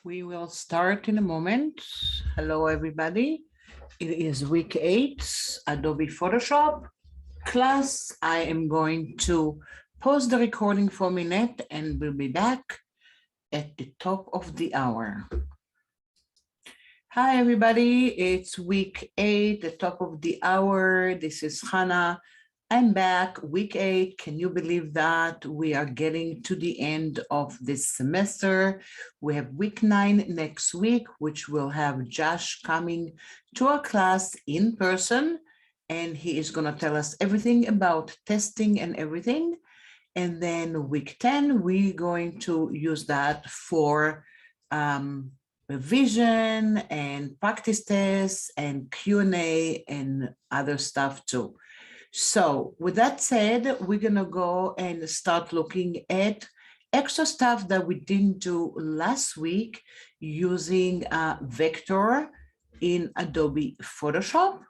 We will start in a moment. Hello, everybody. It is week 8, Adobe Photoshop class. I am going to pause the recording for a minute and we'll be back at the top of the hour. Hi, everybody. It's week 8, the top of the hour. This is Hannah. I'm back, week 8. Can you believe that? We are getting to the end of this semester. We have week 9 next week, which will have Josh coming to our class in person. And he is going to tell us everything about testing and everything. And then week 10, we're going to use that for revision and practice tests and Q&A and other stuff too. So with that said, we're going to go and start looking at extra stuff that we didn't do last week using Vector in Adobe Photoshop.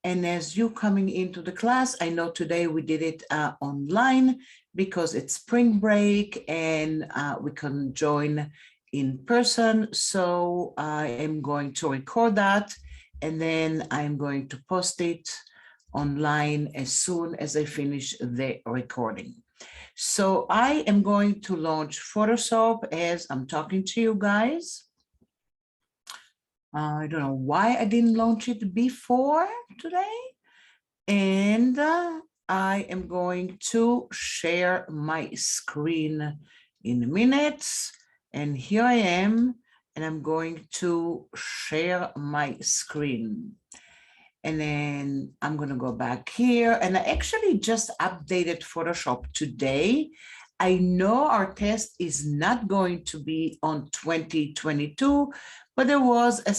And as you coming into the class, I know today we did it online because it's spring break and we can join in person. So I am going to record that and then I'm going to post it online as soon as I finish the recording. So I am going to launch Photoshop as I'm talking to you guys. I don't know why I didn't launch it before today. And I am going to share my screen in minutes. And here I am, and I'm going to share my screen. And then I'm going to go back here. And I actually just updated Photoshop today. I know our test is not going to be on 2022, but there was a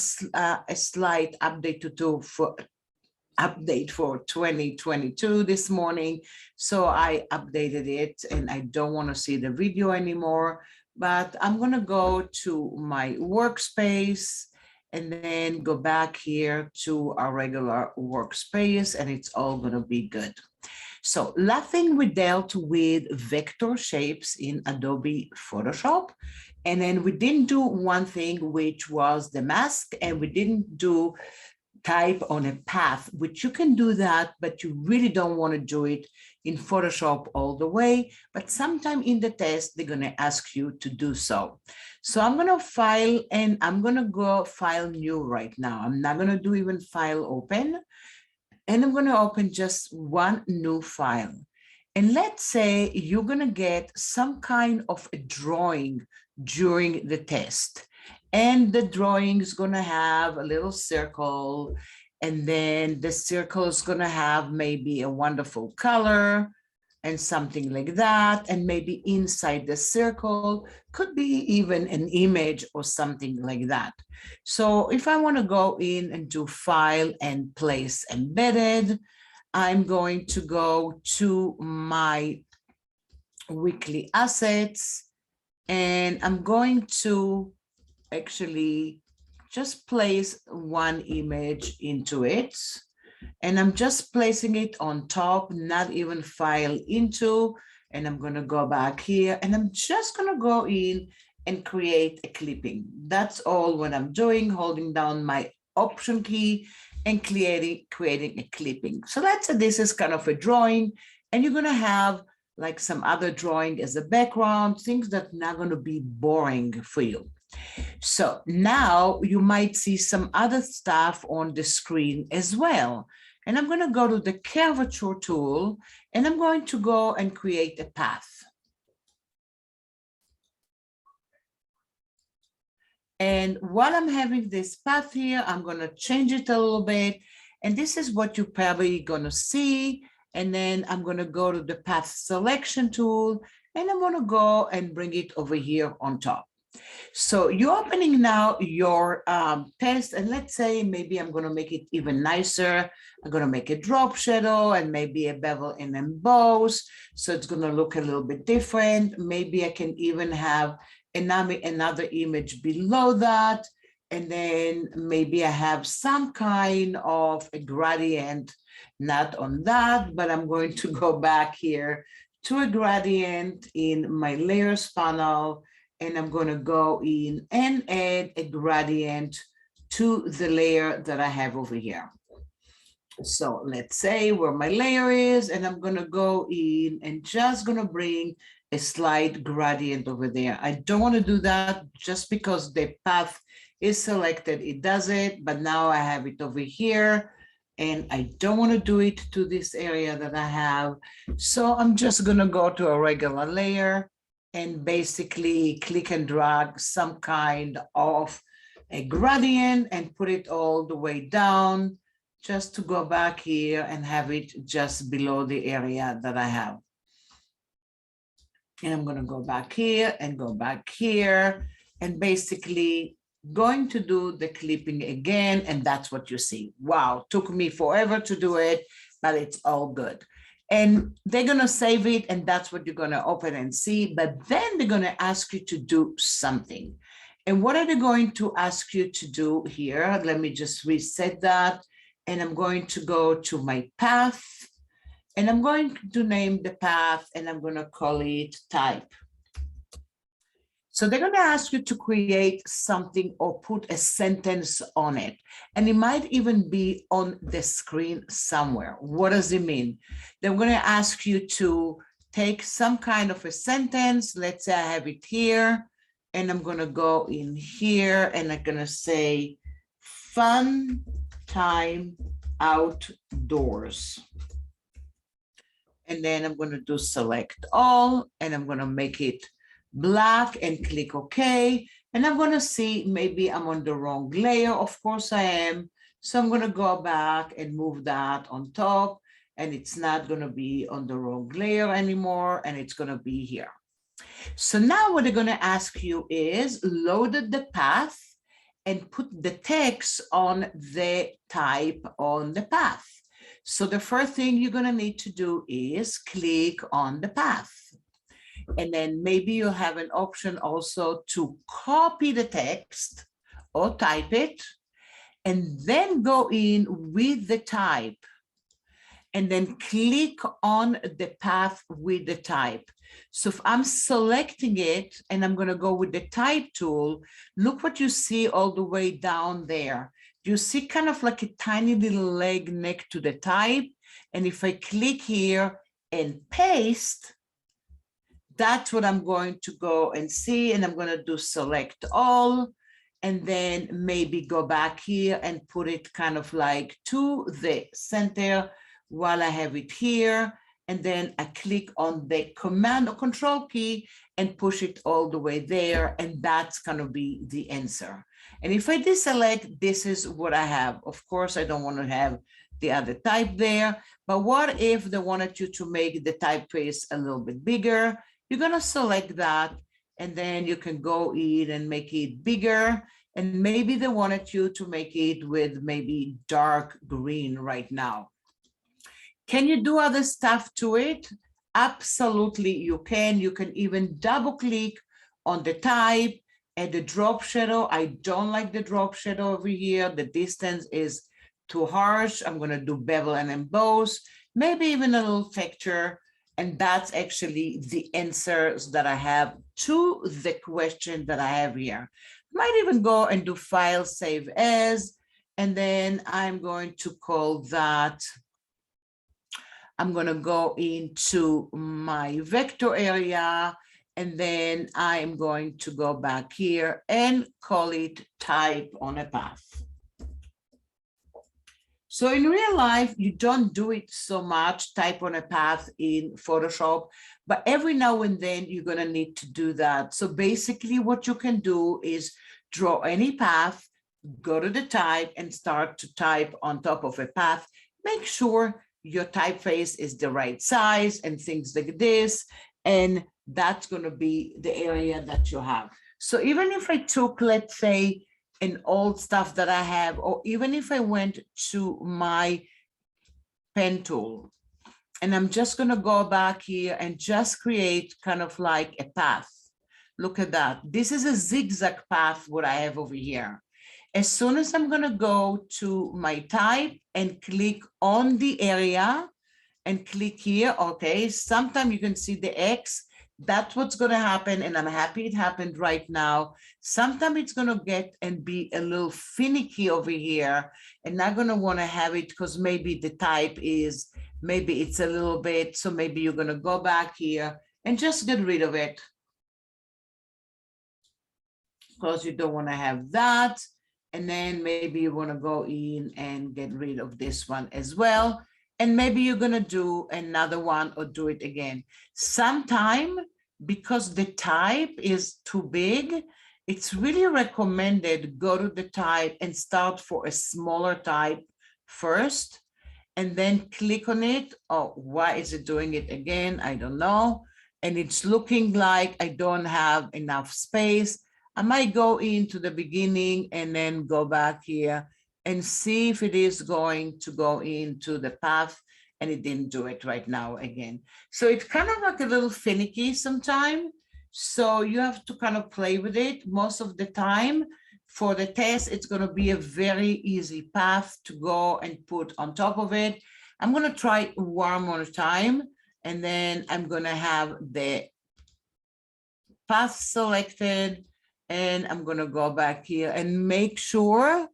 slight update for 2022 this morning. So I updated it and I don't want to see the video anymore, but I'm going to go to my workspace and then go back here to our regular workspace and it's all going to be good. So last thing we dealt with vector shapes in Adobe Photoshop. And then we didn't do one thing, which was the mask, and we didn't do type on a path, which you can do that, but you really don't want to do it in Photoshop all the way. But sometime in the test, they're going to ask you to do so. So I'm going to file and I'm going to go file new right now. I'm not going to do even file open. And I'm going to open just one new file. And let's say you're going to get some kind of a drawing during the test. And the drawing is going to have a little circle. And then the circle is going to have maybe a wonderful color and something like that. And maybe inside the circle could be even an image or something like that. So if I want to go in and do file and place embedded, I'm going to go to my weekly assets and I'm going to actually just place one image into it. And I'm just placing it on top, not even file into, and I'm going to go back here and I'm just going to go in and create a clipping. That's all what I'm doing, holding down my option key and creating a clipping. So let's say this is kind of a drawing and you're going to have like some other drawing as a background, things that are not going to be boring for you. So now you might see some other stuff on the screen as well. And I'm going to go to the curvature tool and I'm going to go and create a path. And while I'm having this path here, I'm going to change it a little bit. And this is what you're probably going to see. And then I'm going to go to the path selection tool and I'm going to go and bring it over here on top. So you're opening now your test, and let's say maybe I'm going to make it even nicer. I'm going to make a drop shadow and maybe a bevel and emboss. So it's going to look a little bit different. Maybe I can even have another image below that. And then maybe I have some kind of a gradient, not on that, but I'm going to go back here to a gradient in my layers panel. and I'm going to go in and add a gradient to the layer that I have over here. So let's say where my layer is, and I'm going to go in and just going to bring a slight gradient over there. I don't want to do that just because the path is selected. It does it, but now I have it over here, and I don't want to do it to this area that I have. So I'm just going to go to a regular layer and basically click and drag some kind of a gradient and put it all the way down, just to go back here and have it just below the area that I have. And I'm going to go back here and go back here, and basically going to do the clipping again. And that's what you see. Wow, took me forever to do it, but it's all good. And they're going to save it, and that's what you're going to open and see. But then they're going to ask you to do something. And what are they going to ask you to do here? Let me just reset that. And I'm going to go to my path, and I'm going to name the path, and I'm going to call it type. So they're going to ask you to create something or put a sentence on it. And it might even be on the screen somewhere. What does it mean? They're going to ask you to take some kind of a sentence. Let's say I have it here, and I'm going to go in here, and I'm going to say fun time outdoors. And then I'm going to do select all, and I'm going to make it black and click OK. And I'm going to see maybe I'm on the wrong layer. Of course I am. So I'm going to go back and move that on top, and it's not going to be on the wrong layer anymore, and it's going to be here. So now what they're going to ask you is load the path and put the text on the type on the path. So the first thing you're going to need to do is click on the path. And then maybe you have an option also to copy the text or type it, and then go in with the type, and then click on the path with the type. So if I'm selecting it and I'm going to go with the type tool, look what you see all the way down there. You see kind of like a tiny little leg next to the type. And if I click here and paste, that's what I'm going to go and see. And I'm going to do select all, and then maybe go back here and put it kind of like to the center while I have it here. And then I click on the command or control key and push it all the way there. And that's going to be the answer. And if I deselect, this is what I have. Of course, I don't want to have the other type there. But what if they wanted you to make the typeface a little bit bigger? You're going to select that, and then you can go in and make it bigger. And maybe they wanted you to make it with maybe dark green right now. Can you do other stuff to it? Absolutely, you can. You can even double click on the type and the drop shadow. I don't like the drop shadow over here. The distance is too harsh. I'm going to do bevel and emboss, maybe even a little texture. And that's actually the answers that I have to the question that I have here. Might even go and do file save as, and then I'm going to call that, I'm going to go into my vector area, and then I'm going to go back here and call it type on a path. So in real life, you don't do it so much, type on a path in Photoshop, but every now and then you're going to need to do that. So basically what you can do is draw any path, go to the type and start to type on top of a path. Make sure your typeface is the right size and things like this. And that's going to be the area that you have. So even if I took, let's say, an old stuff that I have, or even if I went to my pen tool, and I'm just going to go back here and just create kind of like a path. Look at that. This is a zigzag path, what I have over here. As soon as I'm going to go to my type and click on the area and click here, okay, sometimes you can see the X. That's what's going to happen. And I'm happy it happened right now. Sometimes it's going to get and be a little finicky over here and not going to want to have it because maybe the type is, maybe it's a little bit. So maybe you're going to go back here and just get rid of it, because you don't want to have that. And then maybe you want to go in and get rid of this one as well. And maybe you're going to do another one or do it again. Sometime, because the type is too big, it's really recommended go to the type and start for a smaller type first, and then click on it. Oh, why is it doing it again? I don't know. And it's looking like I don't have enough space. I might go into the beginning and then go back here and see if it is going to go into the path, and it didn't do it right now again. So it's kind of like a little finicky sometimes. So you have to kind of play with it. Most of the time for the test, it's going to be a very easy path to go and put on top of it. I'm going to try one more time, and then I'm going to have the path selected. And I'm going to go back here and make sure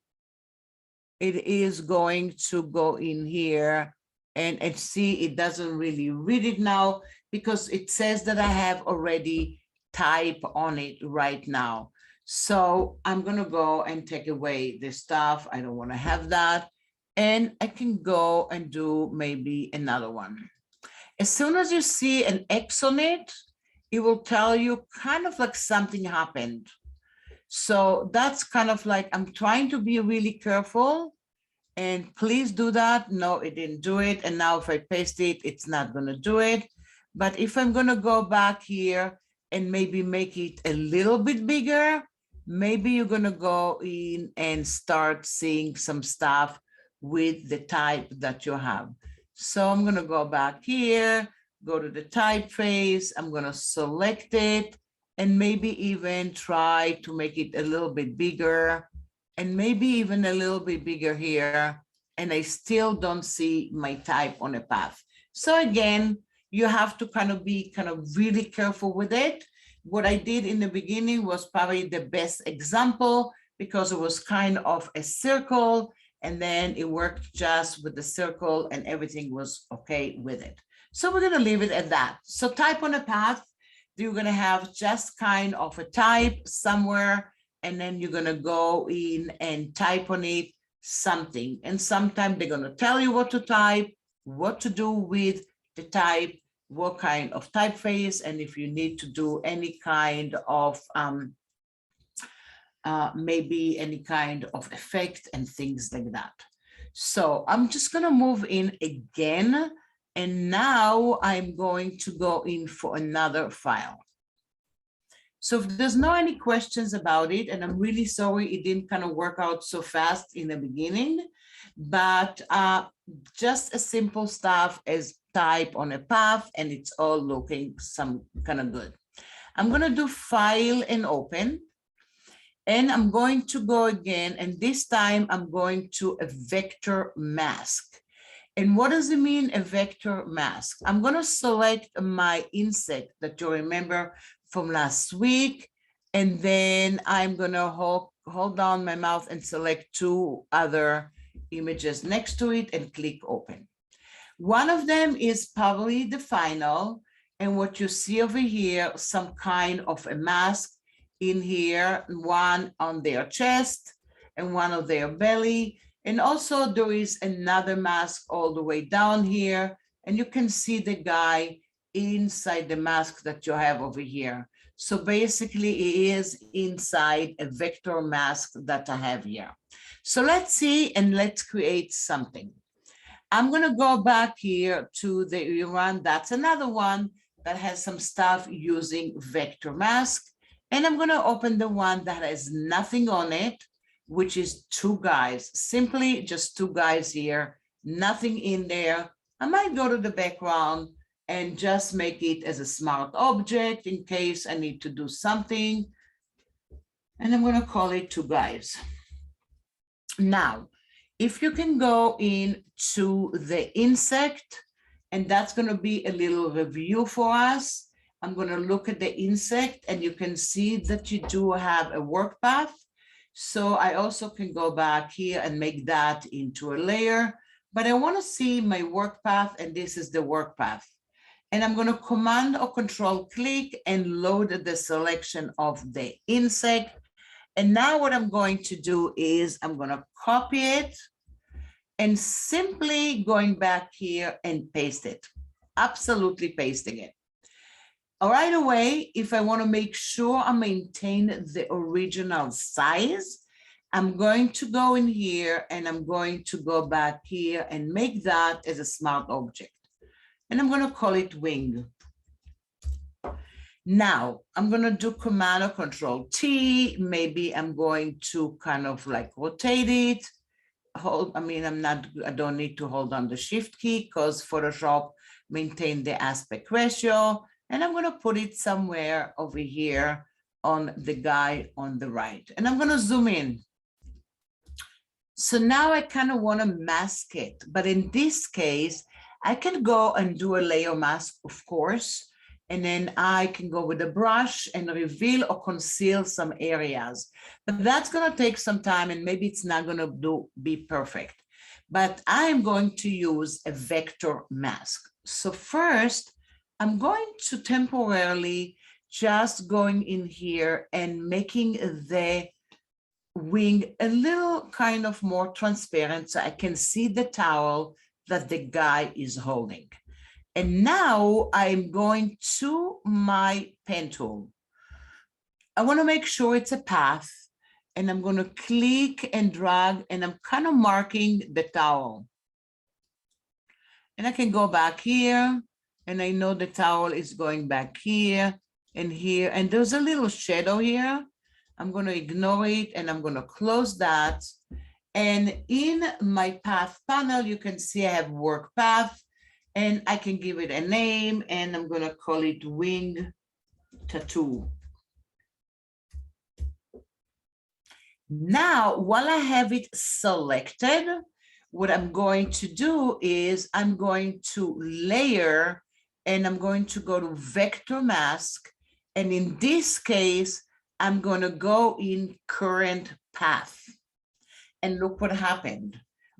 it is going to go in here, and see it doesn't really read it now because it says that I have already type on it right now. So I'm going to go and take away this stuff. I don't want to have that. And I can go and do maybe another one. As soon as you see an X on it, it will tell you kind of like something happened. So that's kind of like, I'm trying to be really careful, and please do that. No, it didn't do it. And now if I paste it, it's not going to do it. But if I'm going to go back here and maybe make it a little bit bigger, maybe you're going to go in and start seeing some stuff with the type that you have. So I'm going to go back here, go to the typeface. I'm going to select it, and maybe even try to make it a little bit bigger, and maybe even a little bit bigger here. And I still don't see my type on a path. So again, you have to kind of be really careful with it. What I did in the beginning was probably the best example because it was kind of a circle, and then it worked just with the circle and everything was okay with it. So we're going to leave it at that. So type on a path. You're going to have just kind of a type somewhere, and then you're going to go in and type on it something. And sometimes they're going to tell you what to type, what to do with the type, what kind of typeface, and if you need to do any kind of maybe any kind of effect and things like that. So I'm just going to move in again. And now I'm going to go in for another file. So if there's no any questions about it, and I'm really sorry it didn't kind of work out so fast in the beginning, but just a simple stuff as type on a path, and it's all looking some kind of good. I'm going to do File and Open. And I'm going to go again, and this time I'm going to a vector mask. And what does it mean, a vector mask? I'm going to select my insect that you remember from last week, and then I'm going to hold down my mouse and select two other images next to it and click Open. One of them is probably the final, and what you see over here, some kind of a mask in here, one on their chest and one on their belly. And also there is another mask all the way down here, and you can see the guy inside the mask that you have over here. So basically it is inside a vector mask that I have here. So let's see, and let's create something. I'm going to go back here to the one. That's another one that has some stuff using vector mask. And I'm going to open the one that has nothing on it, which is two guys, simply just two guys here, nothing in there. I might go to the background and just make it as a smart object in case I need to do something. And I'm going to call it two guys. Now, if you can go into the insect, and that's going to be a little review for us. I'm going to look at the insect and you can see that you do have a work path. So I also can go back here and make that into a layer, but I want to see my work path, and this is the work path. And I'm going to Command or Control click and load the selection of the insect. And now what I'm going to do is I'm going to copy it and simply going back here and paste it, absolutely pasting it. Right away, if I want to make sure I maintain the original size, I'm going to go in here and I'm going to go back here and make that as a smart object. And I'm going to call it wing. Now I'm going to do Command or Control T. Maybe I'm going to kind of like rotate it. I don't need to hold on the Shift key because Photoshop maintain the aspect ratio. And I'm going to put it somewhere over here on the guy on the right. And I'm going to zoom in. So now I kind of want to mask it. But in this case, I can go and do a layer mask, of course. And then I can go with a brush and reveal or conceal some areas. But that's going to take some time and maybe it's not going to be perfect. But I'm going to use a vector mask. So first, I'm going to temporarily just going in here and making the wing a little kind of more transparent so I can see the towel that the guy is holding. And now I'm going to my pen tool. I want to make sure it's a path and I'm going to click and drag and I'm kind of marking the towel. And I can go back here and I know the towel is going back here and there's a little shadow here. I'm going to ignore it and I'm going to close that. And in my path panel, you can see I have work path and I can give it a name and I'm going to call it wing tattoo. Now, while I have it selected, what I'm going to do is I'm going to layer and I'm going to go to vector mask. And in this case, I'm going to go in current path. And look what happened.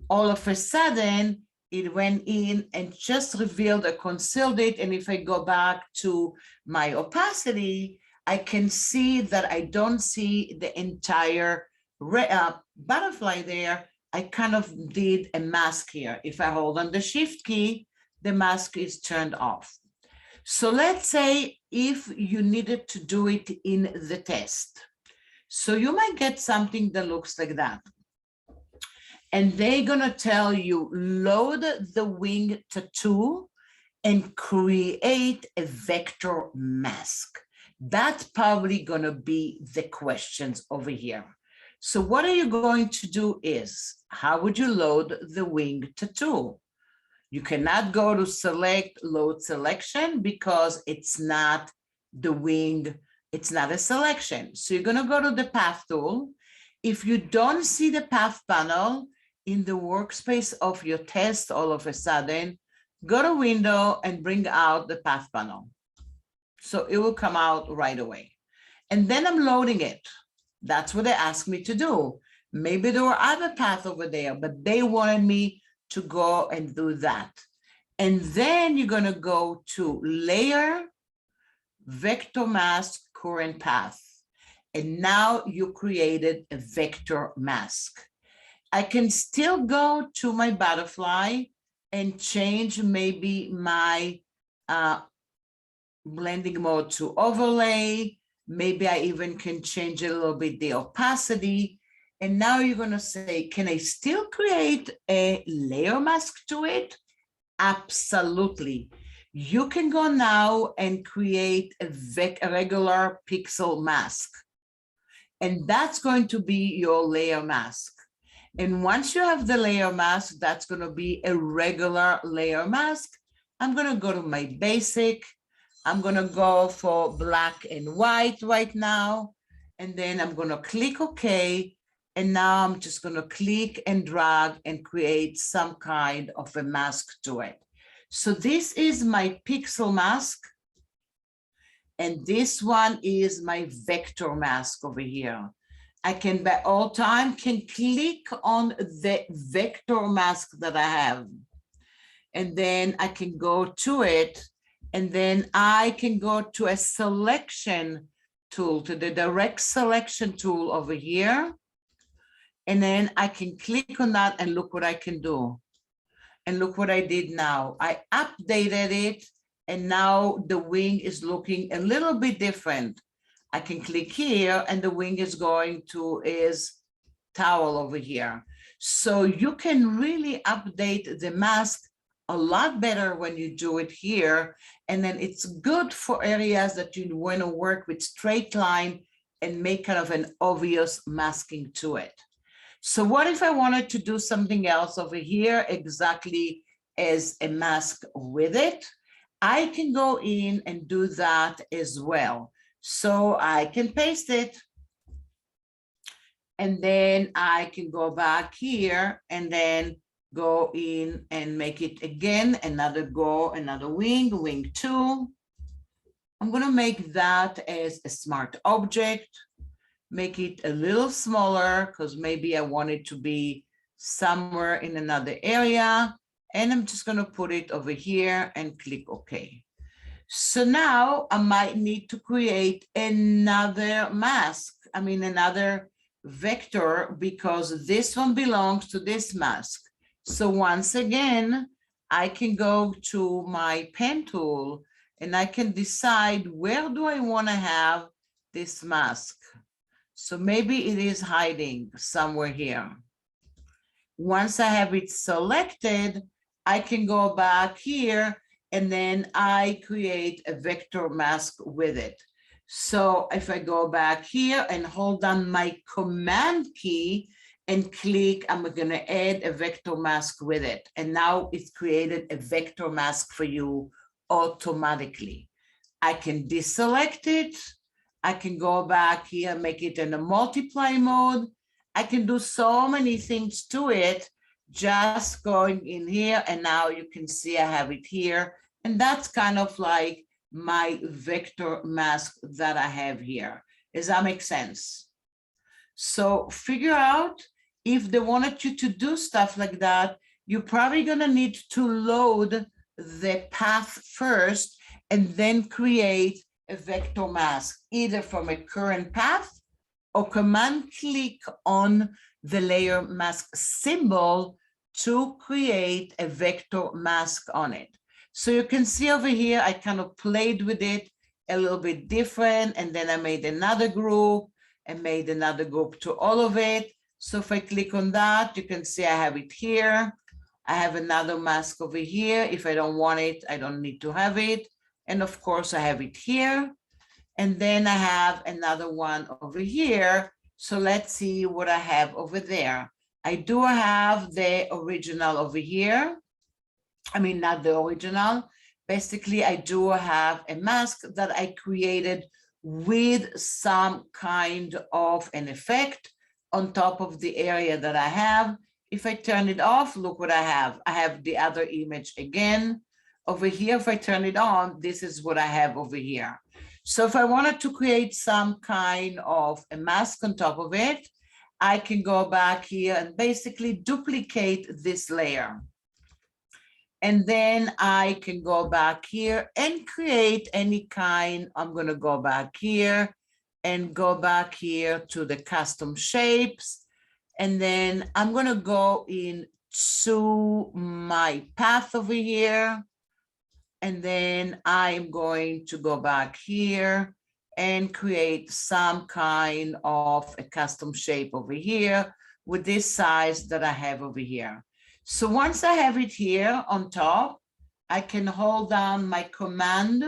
All of a sudden, it went in and just revealed or concealed it. And if I go back to my opacity, I can see that I don't see the entire butterfly there. I kind of did a mask here. If I hold on the Shift key, the mask is turned off. So let's say if you needed to do it in the test. So you might get something that looks like that. And they're gonna tell you, load the wing tattoo and create a vector mask. That's probably gonna be the questions over here. So what are you going to do is, how would you load the wing tattoo? You cannot go to select load selection because it's not the wing, it's not a selection. So you're gonna go to the path tool. If you don't see the path panel in the workspace of your test, all of a sudden, go to window and bring out the path panel. So it will come out right away. And then I'm loading it. That's what they asked me to do. Maybe there were other paths over there, but they wanted me to go and do that. And then you're gonna go to layer, vector mask, current path. And now you created a vector mask. I can still go to my butterfly and change maybe my blending mode to overlay. Maybe I even can change a little bit the opacity. And now you're going to say, can I still create a layer mask to it? Absolutely. You can go now and create a regular pixel mask. And that's going to be your layer mask. And once you have the layer mask, that's going to be a regular layer mask. I'm going to go to my basic. I'm going to go for black and white right now. And then I'm going to click OK. And now I'm just going to click and drag and create some kind of a mask to it. So this is my pixel mask. And this one is my vector mask over here. I can by all time can click on the vector mask that I have. And then I can go to it. And then I can go to a selection tool, to the direct selection tool over here. And then I can click on that and look what I can do. And look what I did now. I updated it, and now the wing is looking a little bit different. I can click here and the wing is going to his towel over here. So you can really update the mask a lot better when you do it here. And then it's good for areas that you want to work with straight line and make kind of an obvious masking to it. So what if I wanted to do something else over here exactly as a mask with it? I can go in and do that as well. So I can paste it. And then I can go back here and then go in and make it again, another wing, wing 2. I'm going to make that as a smart object, make it a little smaller because maybe I want it to be somewhere in another area. And I'm just going to put it over here and click OK. So now I might need to create another mask, another vector, because this one belongs to this mask. So once again, I can go to my pen tool and I can decide where do I want to have this mask. So maybe it is hiding somewhere here. Once I have it selected, I can go back here and then I create a vector mask with it. So if I go back here and hold down my command key and click, I'm going to add a vector mask with it. And now it's created a vector mask for you automatically. I can deselect it. I can go back here, make it in a multiply mode. I can do so many things to it, just going in here. And now you can see I have it here. And that's kind of like my vector mask that I have here. Does that make sense? So figure out if they wanted you to do stuff like that, you're probably going to need to load the path first and then create a vector mask, either from a current path or command click on the layer mask symbol to create a vector mask on it. So you can see over here, I kind of played with it a little bit different. And then I made another group and made another group to all of it. So if I click on that, you can see I have it here. I have another mask over here. If I don't want it, I don't need to have it. And of course I have it here. And then I have another one over here. So let's see what I have over there. I do have the original over here. Not the original. Basically, I do have a mask that I created with some kind of an effect on top of the area that I have. If I turn it off, look what I have. I have the other image again. Over here, if I turn it on, this is what I have over here. So if I wanted to create some kind of a mask on top of it, I can go back here and basically duplicate this layer. And then I can go back here and create any kind. I'm going to go back here and go back here to the custom shapes. And then I'm going to go into my path over here. And then I'm going to go back here and create some kind of a custom shape over here with this size that I have over here. So once I have it here on top, I can hold down my command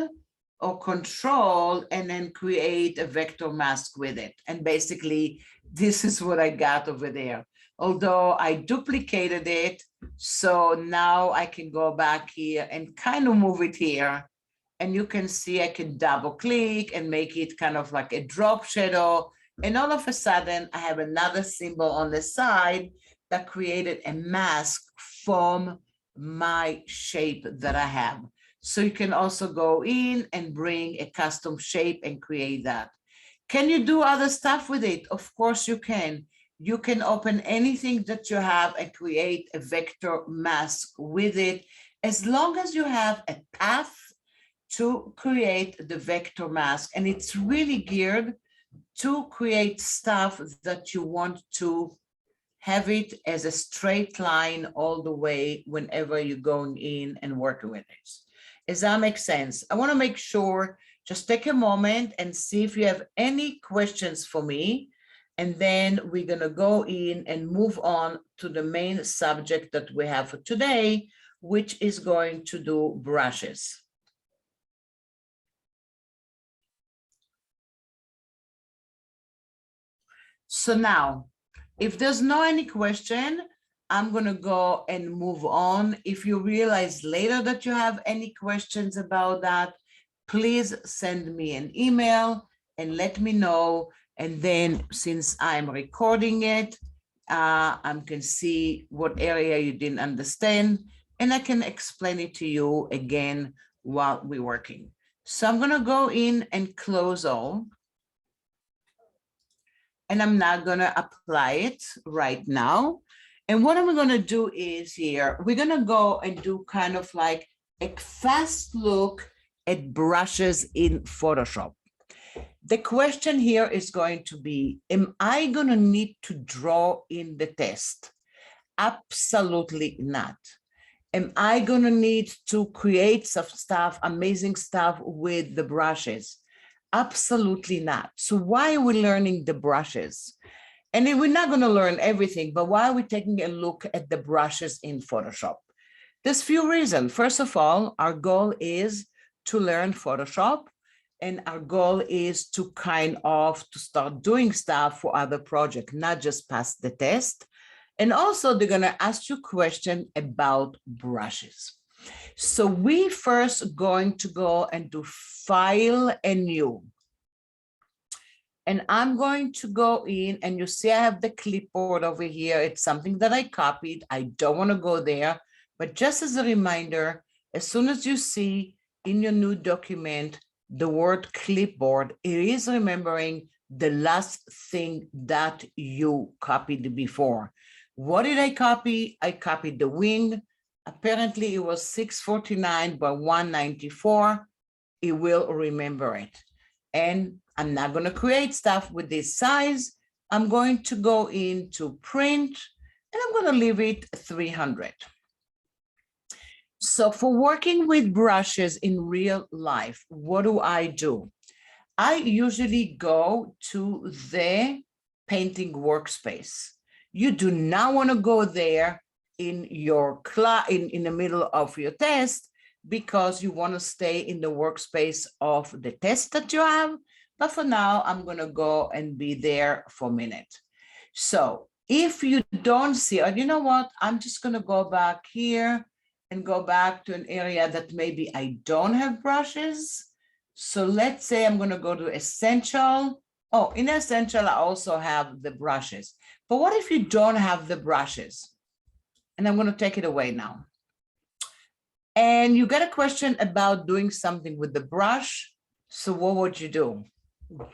or control and then create a vector mask with it. And basically, this is what I got over there. Although I duplicated it, so now I can go back here and kind of move it here. And you can see I can double click and make it kind of like a drop shadow. And all of a sudden, I have another symbol on the side that created a mask from my shape that I have. So you can also go in and bring a custom shape and create that. Can you do other stuff with it? Of course you can. You can open anything that you have and create a vector mask with it, as long as you have a path to create the vector mask. And it's really geared to create stuff that you want to have it as a straight line all the way whenever you're going in and working with it. Does that make sense? I want to make sure, just take a moment and see if you have any questions for me. And then we're going to go in and move on to the main subject that we have for today, which is going to do brushes. So now, if there's no any question, I'm going to go and move on. If you realize later that you have any questions about that, please send me an email and let me know. And then since I'm recording it, I can see what area you didn't understand, and I can explain it to you again while we're working. So I'm going to go in and close all. And I'm not going to apply it right now. And what I'm going to do is here, we're going to go and do kind of like a fast look at brushes in Photoshop. The question here is going to be, am I going to need to draw in the test? Absolutely not. Am I going to need to create some stuff, amazing stuff with the brushes? Absolutely not. So why are we learning the brushes? And we're not going to learn everything, but why are we taking a look at the brushes in Photoshop? There's few reasons. First of all, our goal is to learn Photoshop, and our goal is to kind of to start doing stuff for other projects, not just pass the test. And also they're going to ask you a question about brushes. So we first going to go and do File and New. And I'm going to go in, and you see I have the clipboard over here. It's something that I copied. I don't want to go there, but just as a reminder, as soon as you see in your new document the word clipboard, it is remembering the last thing that you copied before. What did I copy? I copied the wing. Apparently it was 649 by 194. It will remember it. And I'm not going to create stuff with this size. I'm going to go into print, and I'm going to leave it 300. So for working with brushes in real life, what do? I usually go to the painting workspace. You do not want to go there in your class, in the middle of your test, because you want to stay in the workspace of the test that you have. But for now, I'm going to go and be there for a minute. So if you don't see, or you know what, I'm just going to go back here and go back to an area that maybe I don't have brushes. So let's say I'm going to go to Essential. Oh, in Essential, I also have the brushes. But what if you don't have the brushes? And I'm going to take it away now. And you get a question about doing something with the brush. So what would you do?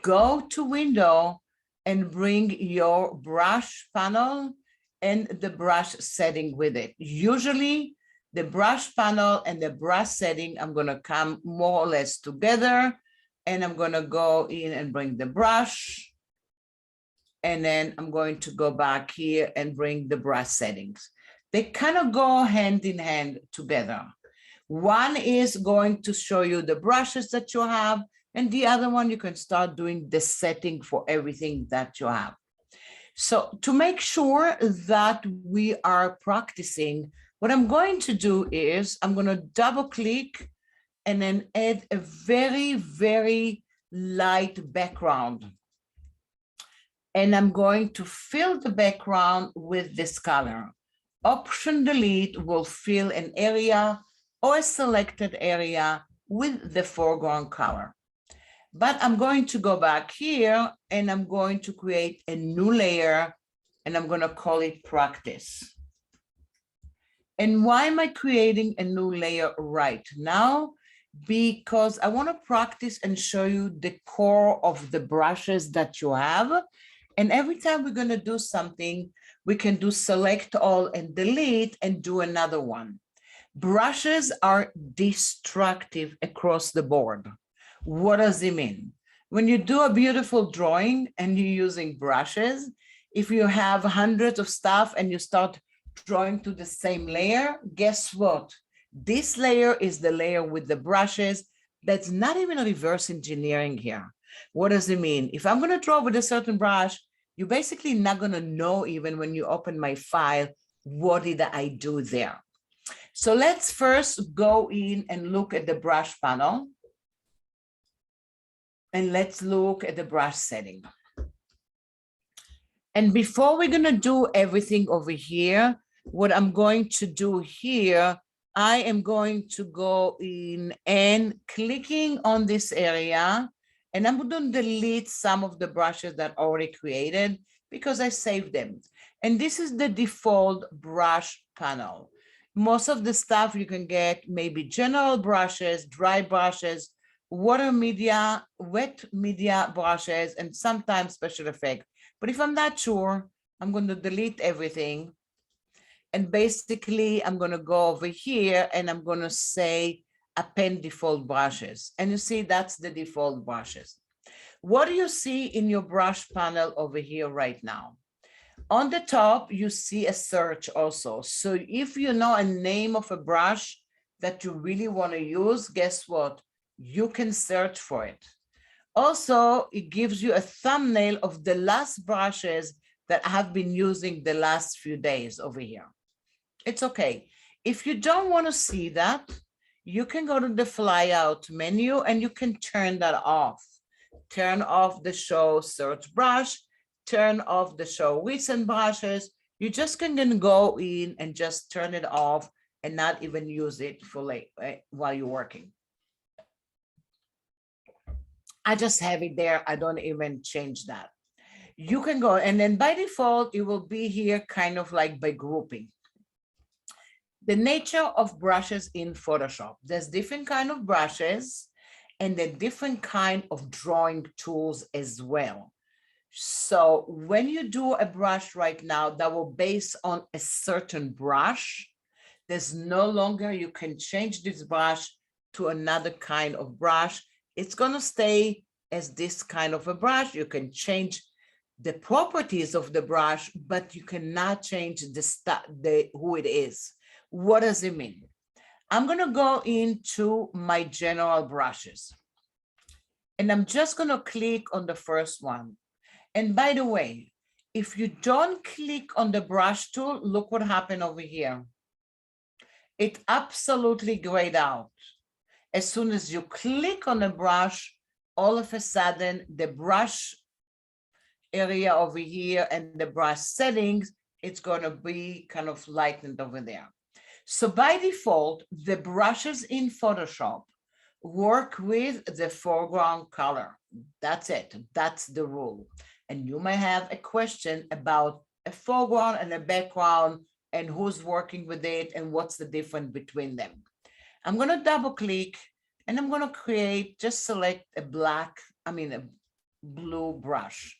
Go to Window and bring your brush panel and the brush setting with it. Usually the brush panel and the brush setting, I'm going to come more or less together, and I'm going to go in and bring the brush. And then I'm going to go back here and bring the brush settings. They kind of go hand in hand together. One is going to show you the brushes that you have, and the other one, you can start doing the setting for everything that you have. So to make sure that we are practicing, what I'm going to do is I'm going to double click and then add a very, very light background. And I'm going to fill the background with this color. Option Delete will fill an area or a selected area with the foreground color. But I'm going to go back here and I'm going to create a new layer, and I'm going to call it Practice. And why am I creating a new layer right now? because I want to practice and show you the core of the brushes that you have. And every time we're going to do something, we can do select all and delete and do another one. Brushes are destructive across the board. What does it mean? When you do a beautiful drawing and you're using brushes, if you have hundreds of stuff and you start drawing to the same layer, guess what? This layer is the layer with the brushes. That's not even reverse engineering here. What does it mean? If I'm going to draw with a certain brush, you're basically not going to know even when you open my file, what did I do there? So let's first go in and look at the brush panel. And let's look at the brush setting. And before we're going to do everything over here, what I'm going to do here, I am going to go in and clicking on this area, and I'm going to delete some of the brushes that I already created because I saved them. And this is the default brush panel. Most of the stuff you can get maybe general brushes, dry brushes, water media, wet media brushes, and sometimes special effect. But if I'm not sure, I'm going to delete everything. And basically, I'm going to go over here and I'm going to say append default brushes. And you see, that's the default brushes. What do you see in your brush panel over here right now? On the top, you see a search also. So if you know a name of a brush that you really want to use, guess what? You can search for it. Also, it gives you a thumbnail of the last brushes that I have been using the last few days over here. It's okay. If you don't want to see that, you can go to the flyout menu and you can turn that off. Turn off the show search brush, turn off the show recent brushes. You just can then go in and just turn it off and not even use it for while you're working. I just have it there. I don't even change that. You can go, and then by default, it will be here kind of like by grouping. The nature of brushes in Photoshop. There's different kind of brushes and the different kind of drawing tools as well. So when you do a brush right now that will base on a certain brush, there's no longer, you can change this brush to another kind of brush. It's going to stay as this kind of a brush. You can change the properties of the brush, but you cannot change who it is. What does it mean? I'm going to go into my general brushes. And I'm just going to click on the first one. And by the way, if you don't click on the brush tool, look what happened over here. It absolutely grayed out. As soon as you click on the brush, all of a sudden the brush area over here and the brush settings, it's going to be kind of lightened over there. So by default, the brushes in Photoshop work with the foreground color. That's it. That's the rule. And you may have a question about a foreground and a background and who's working with it and what's the difference between them. I'm going to double click and I'm going to just select a blue brush.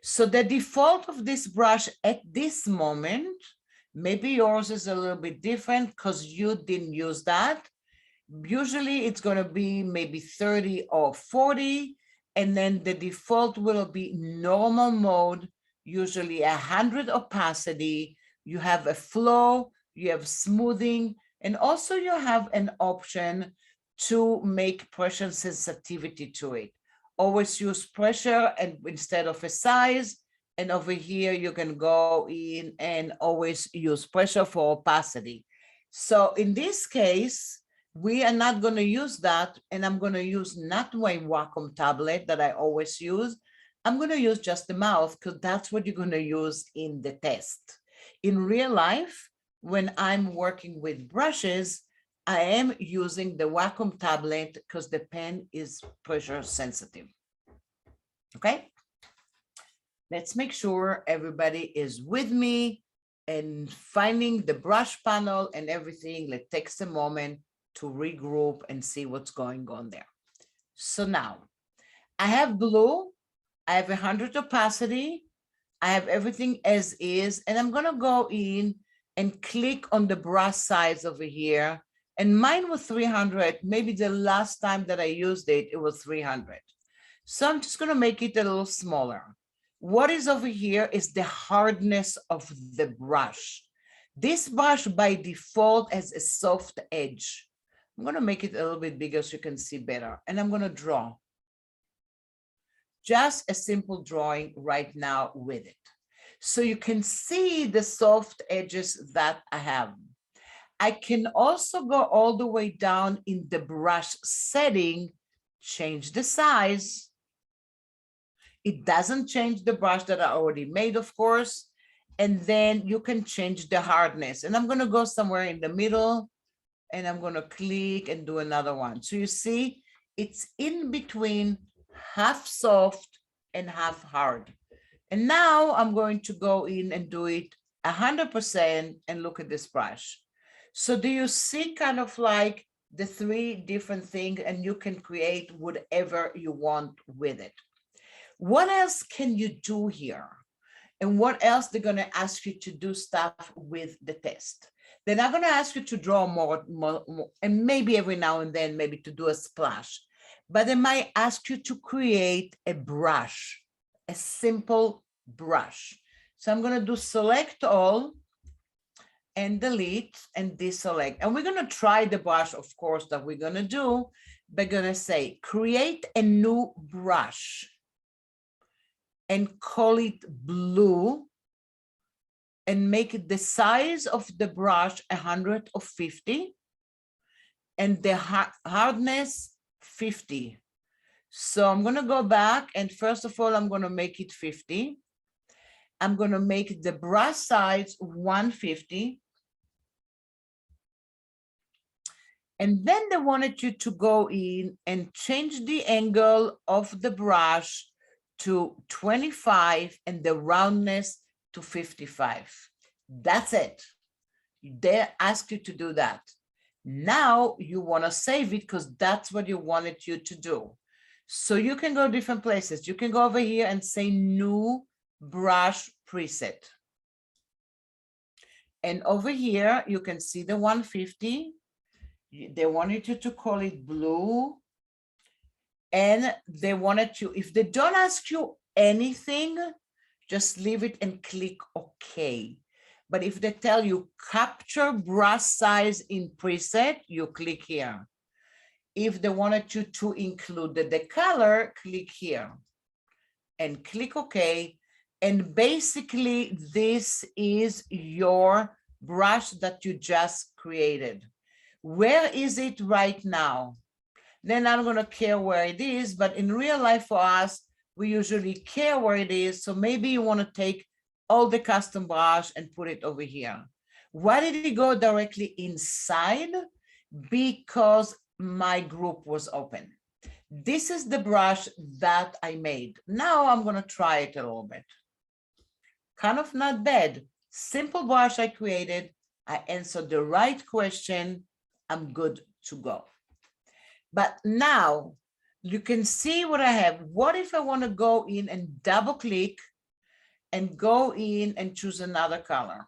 So the default of this brush at this moment, maybe yours is a little bit different because you didn't use that. Usually it's going to be maybe 30 or 40. And then the default will be normal mode, usually 100 opacity. You have a flow, you have smoothing, and also you have an option to make pressure sensitivity to it. Always use pressure and instead of a size. And over here, you can go in and always use pressure for opacity. So in this case, we are not going to use that. And I'm going to use not my Wacom tablet that I always use. I'm going to use just the mouse because that's what you're going to use in the test. In real life, when I'm working with brushes, I am using the Wacom tablet because the pen is pressure sensitive. Okay. Let's make sure everybody is with me and finding the brush panel and everything. It takes a moment to regroup and see what's going on there. So now I have blue, I have 100 opacity, I have everything as is, and I'm gonna go in and click on the brush size over here. And mine was 300, maybe the last time that I used it, it was 300. So I'm just gonna make it a little smaller. What is over here is the hardness of the brush. This brush by default has a soft edge. I'm gonna make it a little bit bigger so you can see better. And I'm gonna draw. Just a simple drawing right now with it. So you can see the soft edges that I have. I can also go all the way down in the brush setting, change the size. It doesn't change the brush that I already made, of course. And then you can change the hardness. And I'm gonna go somewhere in the middle and I'm gonna click and do another one. So you see, it's in between half soft and half hard. And now I'm going to go in and do it 100% and look at this brush. So do you see kind of like the three different things, and you can create whatever you want with it. What else can you do here? And what else they're going to ask you to do stuff with the test? They're not going to ask you to draw more, and maybe every now and then, maybe to do a splash, but they might ask you to create a brush, a simple brush. So I'm going to do select all and delete and deselect. And we're going to try the brush, of course, that we're going to do. We're going to say, create a new brush and call it blue and make it the size of the brush 150 and the hardness 50. So I'm going to go back, and first of all, I'm going to make it 50. I'm going to make the brush size 150. And then they wanted you to go in and change the angle of the brush to 25 and the roundness to 55. That's it. They ask you to do that. Now you want to save it because that's what you wanted you to do. So you can go different places. You can go over here and say new brush preset. And over here, you can see the 150. They wanted you to call it blue. And they wanted you, if they don't ask you anything, just leave it and click OK. But if they tell you capture brush size in preset, you click here. If they wanted you to include the color, click here and click OK. And basically, this is your brush that you just created. Where is it right now? They're not going to care where it is, but in real life for us, we usually care where it is. So maybe you want to take all the custom brush and put it over here. Why did it go directly inside? Because my group was open. This is the brush that I made. Now I'm going to try it a little bit. Kind of not bad. Simple brush I created. I answered the right question. I'm good to go. But now you can see what I have. What if I want to go in and double click and go in and choose another color?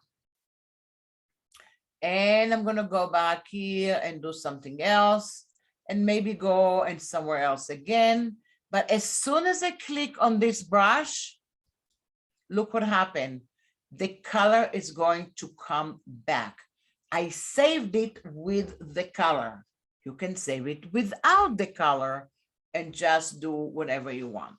And I'm going to go back here and do something else and maybe go and somewhere else again. But as soon as I click on this brush, look what happened. The color is going to come back. I saved it with the color. You can save it without the color and just do whatever you want.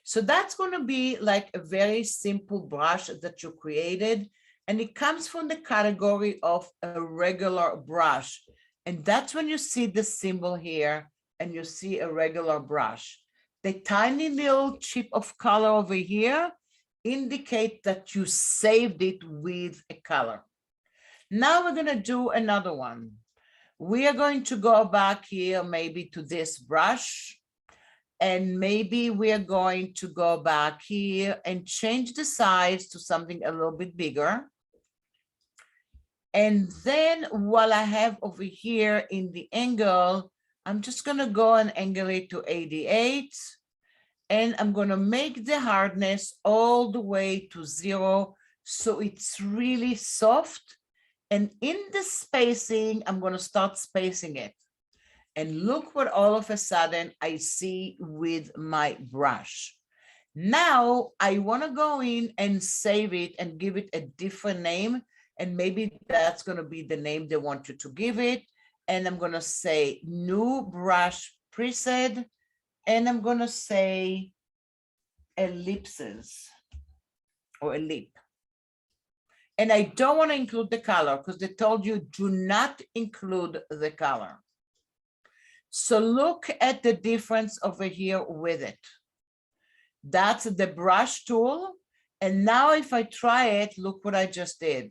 So that's going to be like a very simple brush that you created. And it comes from the category of a regular brush. And that's when you see the symbol here and you see a regular brush. The tiny little chip of color over here indicate that you saved it with a color. Now we're going to do another one. We are going to go back here maybe to this brush, and maybe we are going to go back here and change the size to something a little bit bigger. And then while I have over here in the angle, I'm just gonna go and angle it to 88. And I'm gonna make the hardness all the way to 0. So it's really soft. And in the spacing, I'm gonna start spacing it. And look what all of a sudden I see with my brush. Now I want to go in and save it and give it a different name. And maybe that's going to be the name they want you to give it. And I'm going to say new brush preset. And I'm going to say ellipses or ellip. And I don't want to include the color because they told you do not include the color. So look at the difference over here with it. That's the brush tool. And now if I try it, look what I just did.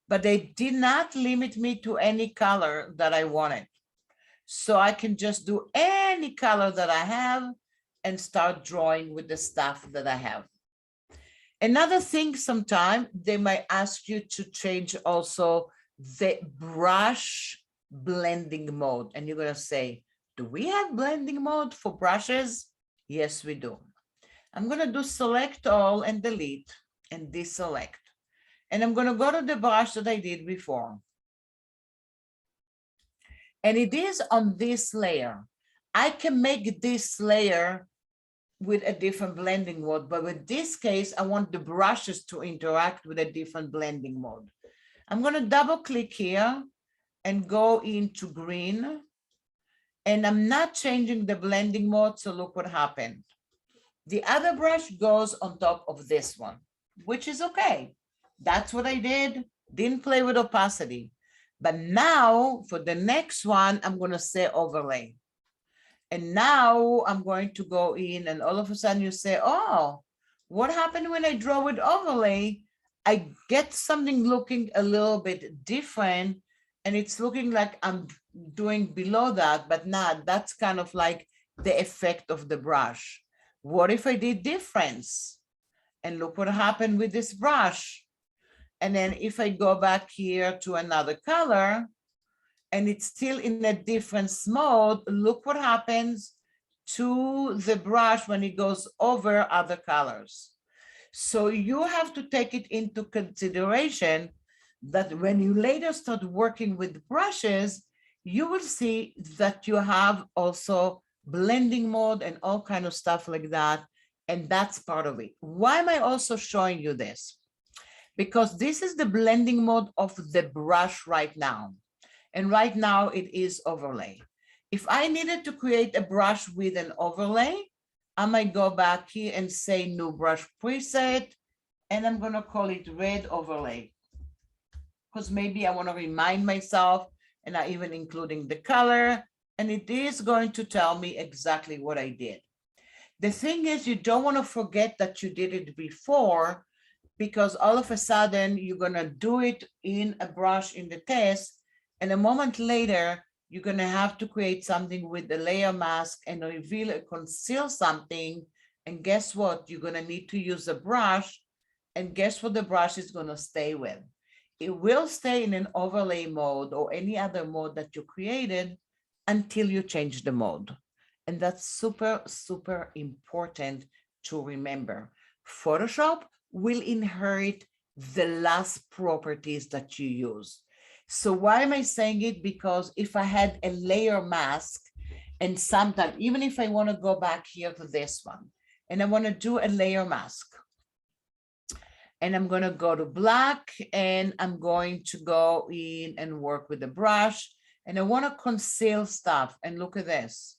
But they did not limit me to any color that I wanted. So I can just do any color that I have and start drawing with the stuff that I have. Another thing, sometime they might ask you to change also the brush blending mode. And you're gonna say, do we have blending mode for brushes? Yes, we do. I'm going to do select all and delete and deselect. And I'm going to go to the brush that I did before. And it is on this layer. I can make this layer with a different blending mode, but with this case, I want the brushes to interact with a different blending mode. I'm going to double click here and go into green. And I'm not changing the blending mode, so look what happened. The other brush goes on top of this one, which is okay. That's what I did. Didn't play with opacity. But now for the next one, I'm going to say overlay. And now I'm going to go in and all of a sudden you say, oh, what happened when I draw with overlay? I get something looking a little bit different and it's looking like I'm doing below that, but not. That's kind of like the effect of the brush. What if I did difference? And look what happened with this brush. And then if I go back here to another color and it's still in a difference mode, look what happens to the brush when it goes over other colors. So you have to take it into consideration that when you later start working with brushes, you will see that you have also blending mode and all kind of stuff like that. And that's part of it. Why am I also showing you this? Because this is the blending mode of the brush right now. And right now it is overlay. If I needed to create a brush with an overlay, I might go back here and say new brush preset, and I'm gonna call it red overlay. Because maybe I wanna remind myself and not even including the color, and it is going to tell me exactly what I did. The thing is, you don't want to forget that you did it before, because all of a sudden you're going to do it in a brush in the test, and a moment later, you're going to have to create something with the layer mask and reveal or conceal something. And guess what? You're going to need to use a brush, and guess what the brush is going to stay with? It will stay in an overlay mode or any other mode that you created until you change the mode. And that's super, super important to remember. Photoshop will inherit the last properties that you use. So why am I saying it? Because if I had a layer mask, and sometimes, even if I want to go back here to this one, and I want to do a layer mask, and I'm going to go to black, and I'm going to go in and work with the brush, and I want to conceal stuff. And look at this.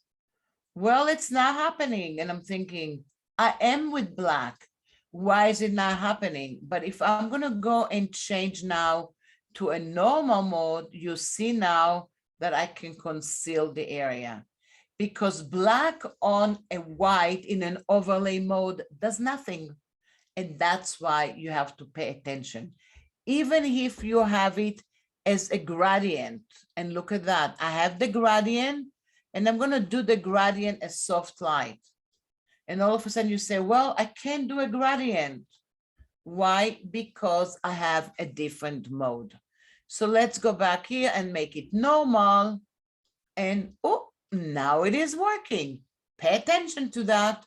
Well, it's not happening. And I'm thinking, I am with black. Why is it not happening? But if I'm going to go and change now to a normal mode, you see now that I can conceal the area, because black on a white in an overlay mode does nothing. And that's why you have to pay attention. Even if you have it as a gradient, and look at that, I have the gradient, and I'm going to do the gradient as soft light. And all of a sudden you say, well, I can't do a gradient. Why? Because I have a different mode. So let's go back here and make it normal. And oh, now it is working. Pay attention to that.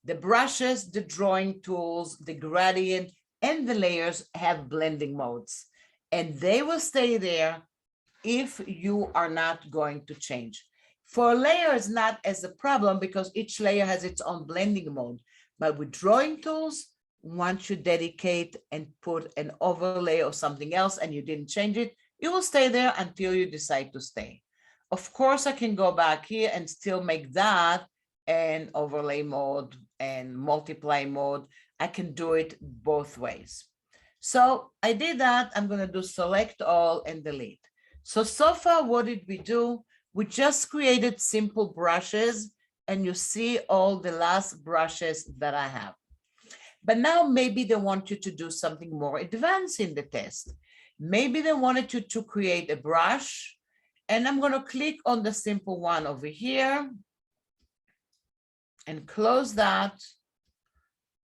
The brushes, the drawing tools, the gradient, and the layers have blending modes. And they will stay there if you are not going to change. For a layer, it's not as a problem because each layer has its own blending mode. But with drawing tools, once you dedicate and put an overlay or something else and you didn't change it, it will stay there until you decide to stay. Of course, I can go back here and still make that an overlay mode and multiply mode. I can do it both ways. So I did that. I'm going to do select all and delete. So far, what did we do? We just created simple brushes, and you see all the last brushes that I have. But now maybe they want you to do something more advanced in the test. Maybe they wanted you to create a brush, and I'm going to click on the simple one over here and close that.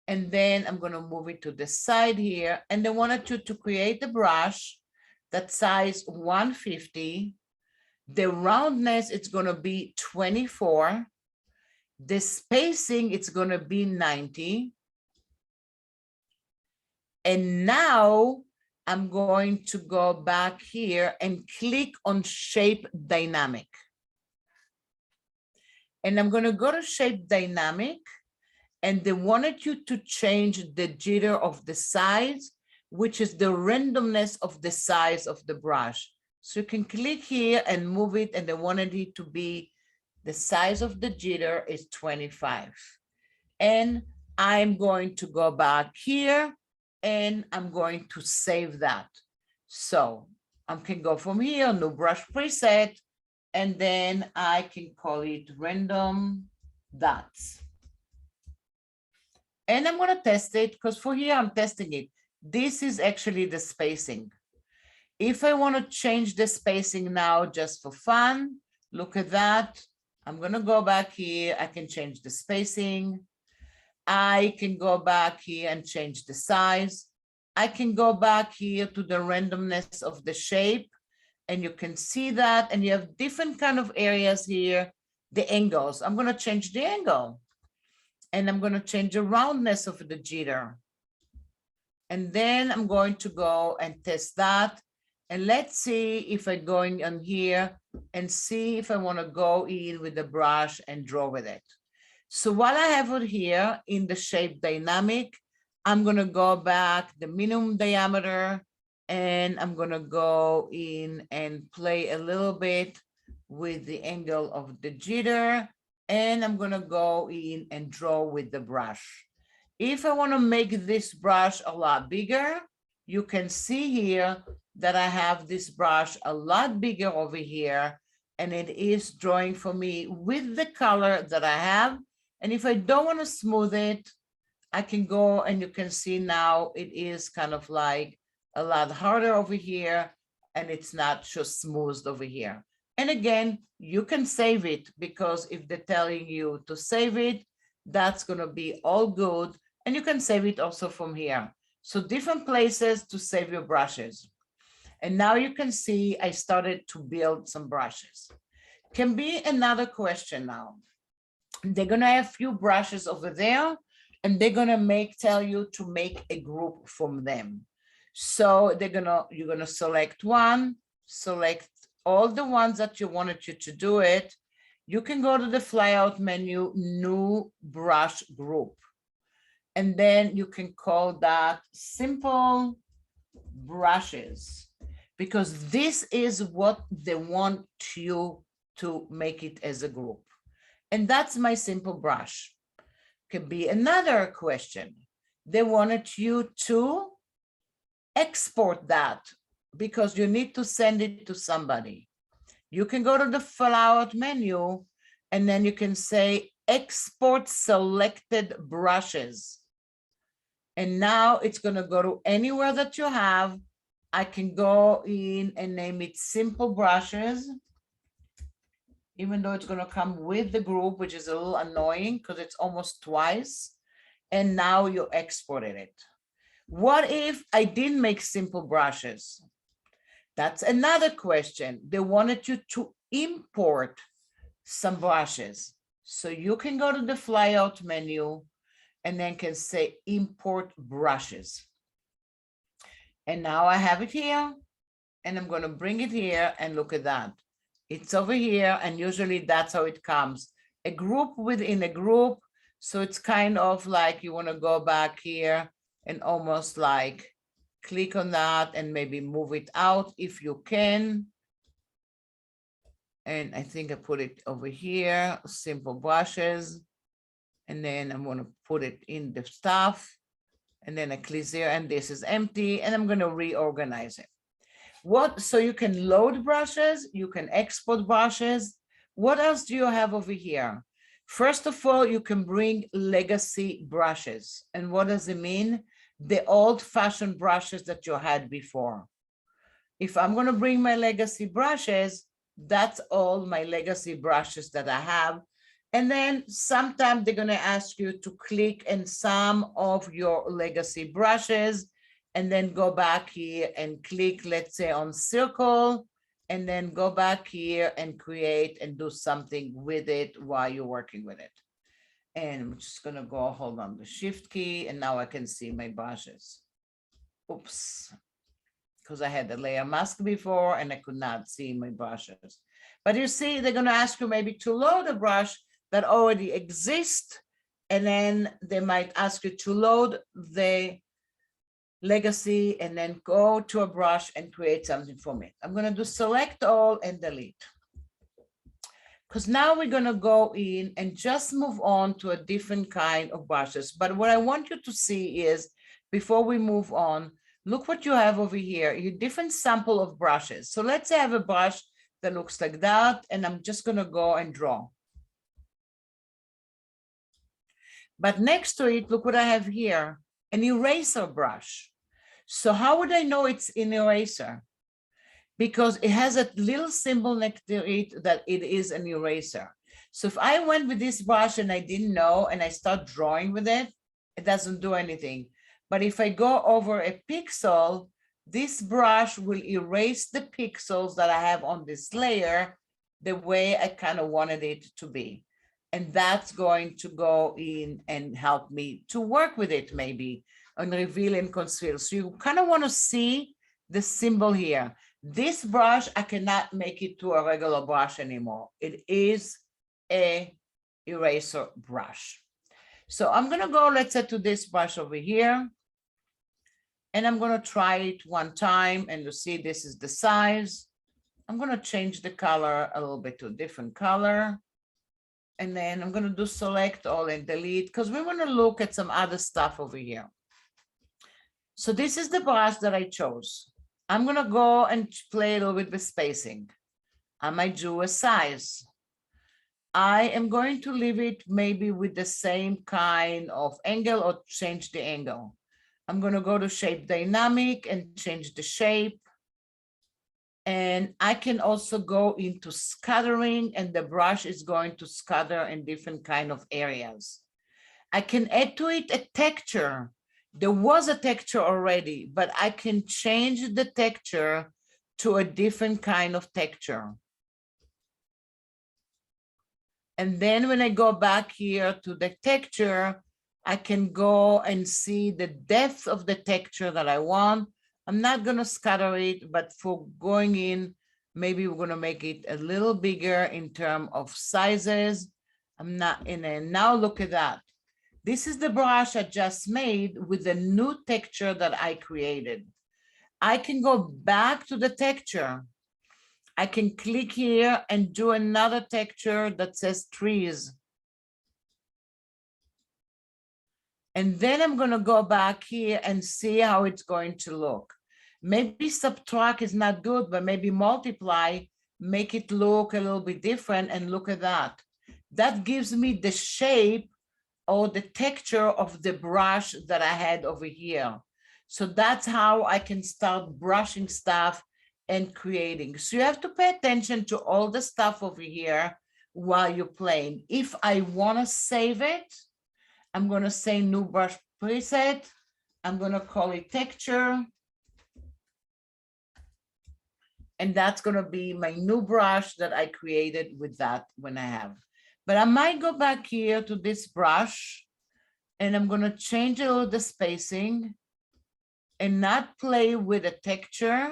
And then I'm going to move it to the side here. And they wanted you to create a brush that size 150. The roundness, it's going to be 24. The spacing, it's going to be 90. And now I'm going to go back here and click on Shape Dynamic. And I'm going to go to Shape Dynamic, and they wanted you to change the jitter of the size, which is the randomness of the size of the brush. So you can click here and move it, and they wanted it to be the size of the jitter is 25. And I'm going to go back here and I'm going to save that. So I can go from here, new brush preset, and then I can call it random dots. And I'm going to test it because for here I'm testing it. This is actually the spacing. If I want to change the spacing now just for fun, look at that. I'm going to go back here. I can change the spacing. I can go back here and change the size. I can go back here to the randomness of the shape, and you can see that, and you have different kind of areas here. The angles, I'm going to change the angle, and I'm going to change the roundness of the jitter. And then I'm going to go and test that. And let's see if I'm going on here and see if I want to go in with the brush and draw with it. So while I have it here in the shape dynamic, I'm going to go back the minimum diameter, and I'm going to go in and play a little bit with the angle of the jitter, and I'm going to go in and draw with the brush. If I want to make this brush a lot bigger, you can see here that I have this brush a lot bigger over here, and it is drawing for me with the color that I have. And if I don't want to smooth it, I can go, and you can see now it is kind of like a lot harder over here, and it's not just smoothed over here. And again, you can save it, because if they're telling you to save it, that's going to be all good. And you can save it also from here. So different places to save your brushes. And now you can see I started to build some brushes. Can be another question now. They're going to have a few brushes over there, and they're going to tell you to make a group from them. So you're going to select one, select all the ones that you wanted you to do it. You can go to the flyout menu, new brush group. And then you can call that simple brushes, because this is what they want you to make it as a group. And that's my simple brush. Could be another question. They wanted you to export that, because you need to send it to somebody. You can go to the flyout menu, and then you can say export selected brushes. And now it's going to go to anywhere that you have. I can go in and name it simple brushes, even though it's going to come with the group, which is a little annoying because it's almost twice. And now you exported it. What if I didn't make simple brushes? That's another question. They wanted you to import some brushes. So you can go to the flyout menu and then can say import brushes. And now I have it here, and I'm going to bring it here and look at that. It's over here, and usually that's how it comes. A group within a group. So it's kind of like you want to go back here and almost like click on that and maybe move it out if you can. And I think I put it over here, simple brushes. And then I'm going to put it in the stuff. And then I click here, and this is empty, and I'm going to reorganize it. So you can load brushes, you can export brushes. What else do you have over here? First of all, you can bring legacy brushes. And what does it mean? The old-fashioned brushes that you had before. If I'm going to bring my legacy brushes, that's all my legacy brushes that I have. And then sometimes they're going to ask you to click in some of your legacy brushes and then go back here and click, let's say, on circle, and then go back here and create and do something with it while you're working with it. And I'm just going to go hold on the shift key, and now I can see my brushes. Oops, because I had the layer mask before and I could not see my brushes. But you see, they're going to ask you maybe to load a brush that already exists, and then they might ask you to load the legacy and then go to a brush and create something from it. I'm going to do select all and delete. Because now we're going to go in and just move on to a different kind of brushes. But what I want you to see is, before we move on, look what you have over here, your different sample of brushes. So let's say I have a brush that looks like that, and I'm just going to go and draw. But next to it, look what I have here, an eraser brush. So how would I know it's an eraser? Because it has a little symbol next to it that it is an eraser. So if I went with this brush and I didn't know and I start drawing with it, it doesn't do anything. But if I go over a pixel, this brush will erase the pixels that I have on this layer the way I kind of wanted it to be. And that's going to go in and help me to work with it maybe and reveal and conceal. So you kind of want to see the symbol here. This brush, I cannot make it to a regular brush anymore. It is a eraser brush. So I'm going to go, let's say, to this brush over here. And I'm going to try it one time, and you see this is the size. I'm going to change the color a little bit to a different color. And then I'm going to do select all and delete, because we want to look at some other stuff over here. So this is the brush that I chose. I'm going to go and play a little bit with spacing. I might do a size. I am going to leave it maybe with the same kind of angle or change the angle. I'm going to go to shape dynamic and change the shape. And I can also go into scattering, and the brush is going to scatter in different kind of areas. I can add to it a texture. There was a texture already, but I can change the texture to a different kind of texture. And then when I go back here to the texture, I can go and see the depth of the texture that I want. I'm not going to scatter it, but for going in, maybe we're going to make it a little bigger in terms of sizes. I'm not in it. Now look at that. This is the brush I just made with the new texture that I created. I can go back to the texture. I can click here and do another texture that says trees. And then I'm going to go back here and see how it's going to look. Maybe subtract is not good, but maybe multiply, make it look a little bit different, and look at that. That gives me the shape or the texture of the brush that I had over here. So that's how I can start brushing stuff and creating. So you have to pay attention to all the stuff over here while you're playing. If I want to save it, I'm going to say new brush preset. I'm going to call it texture. And that's going to be my new brush that I created with that when I have. But I might go back here to this brush and I'm going to change a little the spacing and not play with the texture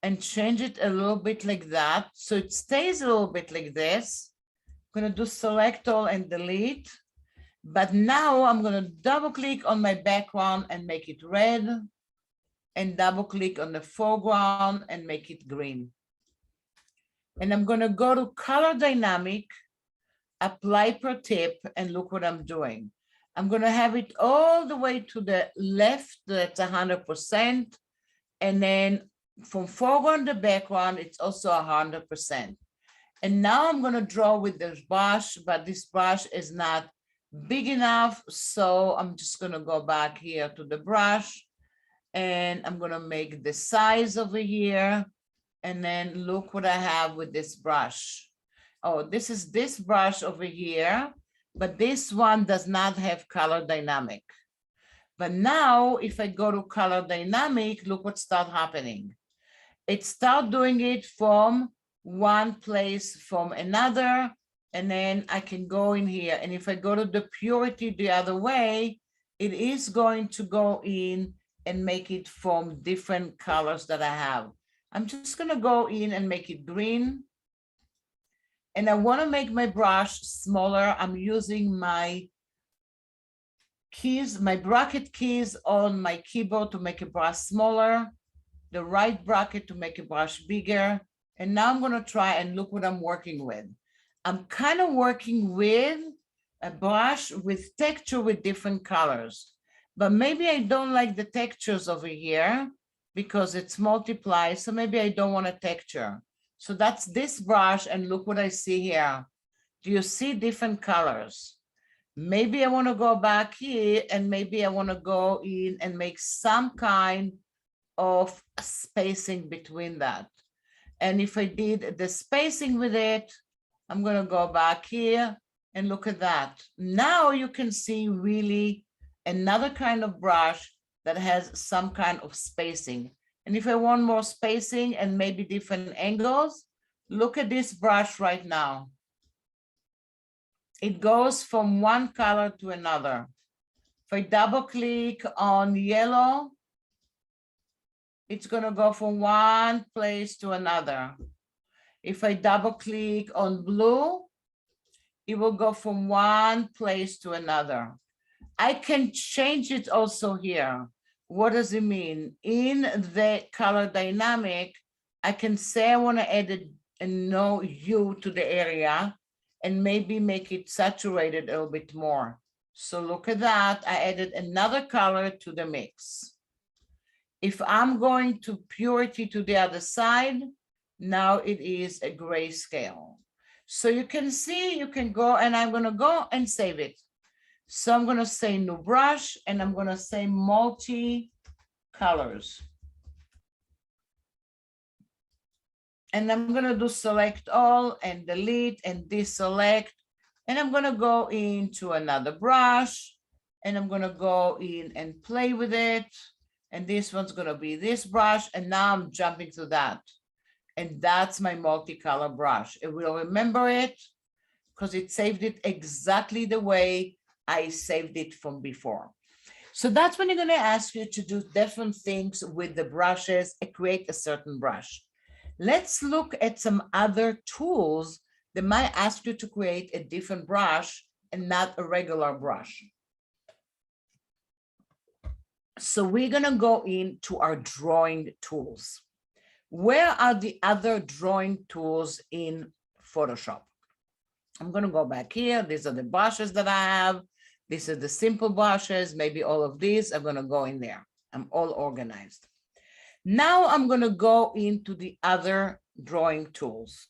and change it a little bit like that. So it stays a little bit like this. I'm going to do select all and delete. But now I'm going to double click on my background and make it red, and double click on the foreground and make it green. And I'm going to go to color dynamic, apply per tip, and look what I'm doing. I'm going to have it all the way to the left, that's 100%. And then from foreground to background, it's also 100%. And now I'm going to draw with this brush, but this brush is not big enough. So I'm just going to go back here to the brush and I'm going to make the size over here. And then look what I have with this brush. Oh, this is this brush over here, but this one does not have color dynamic. But now if I go to color dynamic, look what starts happening. It starts doing it from one place from another, and then I can go in here. And if I go to the purity the other way, it is going to go in and make it from different colors that I have. I'm just going to go in and make it green. And I want to make my brush smaller. I'm using my keys, my bracket keys on my keyboard to make a brush smaller, the right bracket to make a brush bigger. And now I'm going to try and look what I'm working with. I'm kind of working with a brush with texture with different colors, but maybe I don't like the textures over here because it's multiplied. So maybe I don't want a texture. So that's this brush, and look what I see here. Do you see different colors? Maybe I want to go back here and maybe I want to go in and make some kind of spacing between that. And if I did the spacing with it, I'm going to go back here and look at that. Now you can see really another kind of brush that has some kind of spacing. And if I want more spacing and maybe different angles, look at this brush right now. It goes from one color to another. If I double click on yellow, it's going to go from one place to another. If I double click on blue, it will go from one place to another. I can change it also here. What does it mean? In the color dynamic, I can say I want to add a no hue to the area and maybe make it saturated a little bit more. So look at that. I added another color to the mix. If I'm going to purity to the other side, now it is a grayscale. So you can see, you can go, and I'm going to go and save it. So I'm going to say new brush, and I'm going to say multi colors. And I'm going to do select all and delete and deselect. And I'm going to go into another brush, and I'm going to go in and play with it. And this one's going to be this brush. And now I'm jumping to that. And that's my multicolor brush. It will remember it because it saved it exactly the way I saved it from before. So that's when you're going to ask you to do different things with the brushes and create a certain brush. Let's look at some other tools that might ask you to create a different brush and not a regular brush. So we're going to go into our drawing tools. Where are the other drawing tools in Photoshop? I'm going to go back here. These are the brushes that I have. These are the simple brushes. Maybe all of these are going to go in there. I'm all organized. Now I'm going to go into the other drawing tools.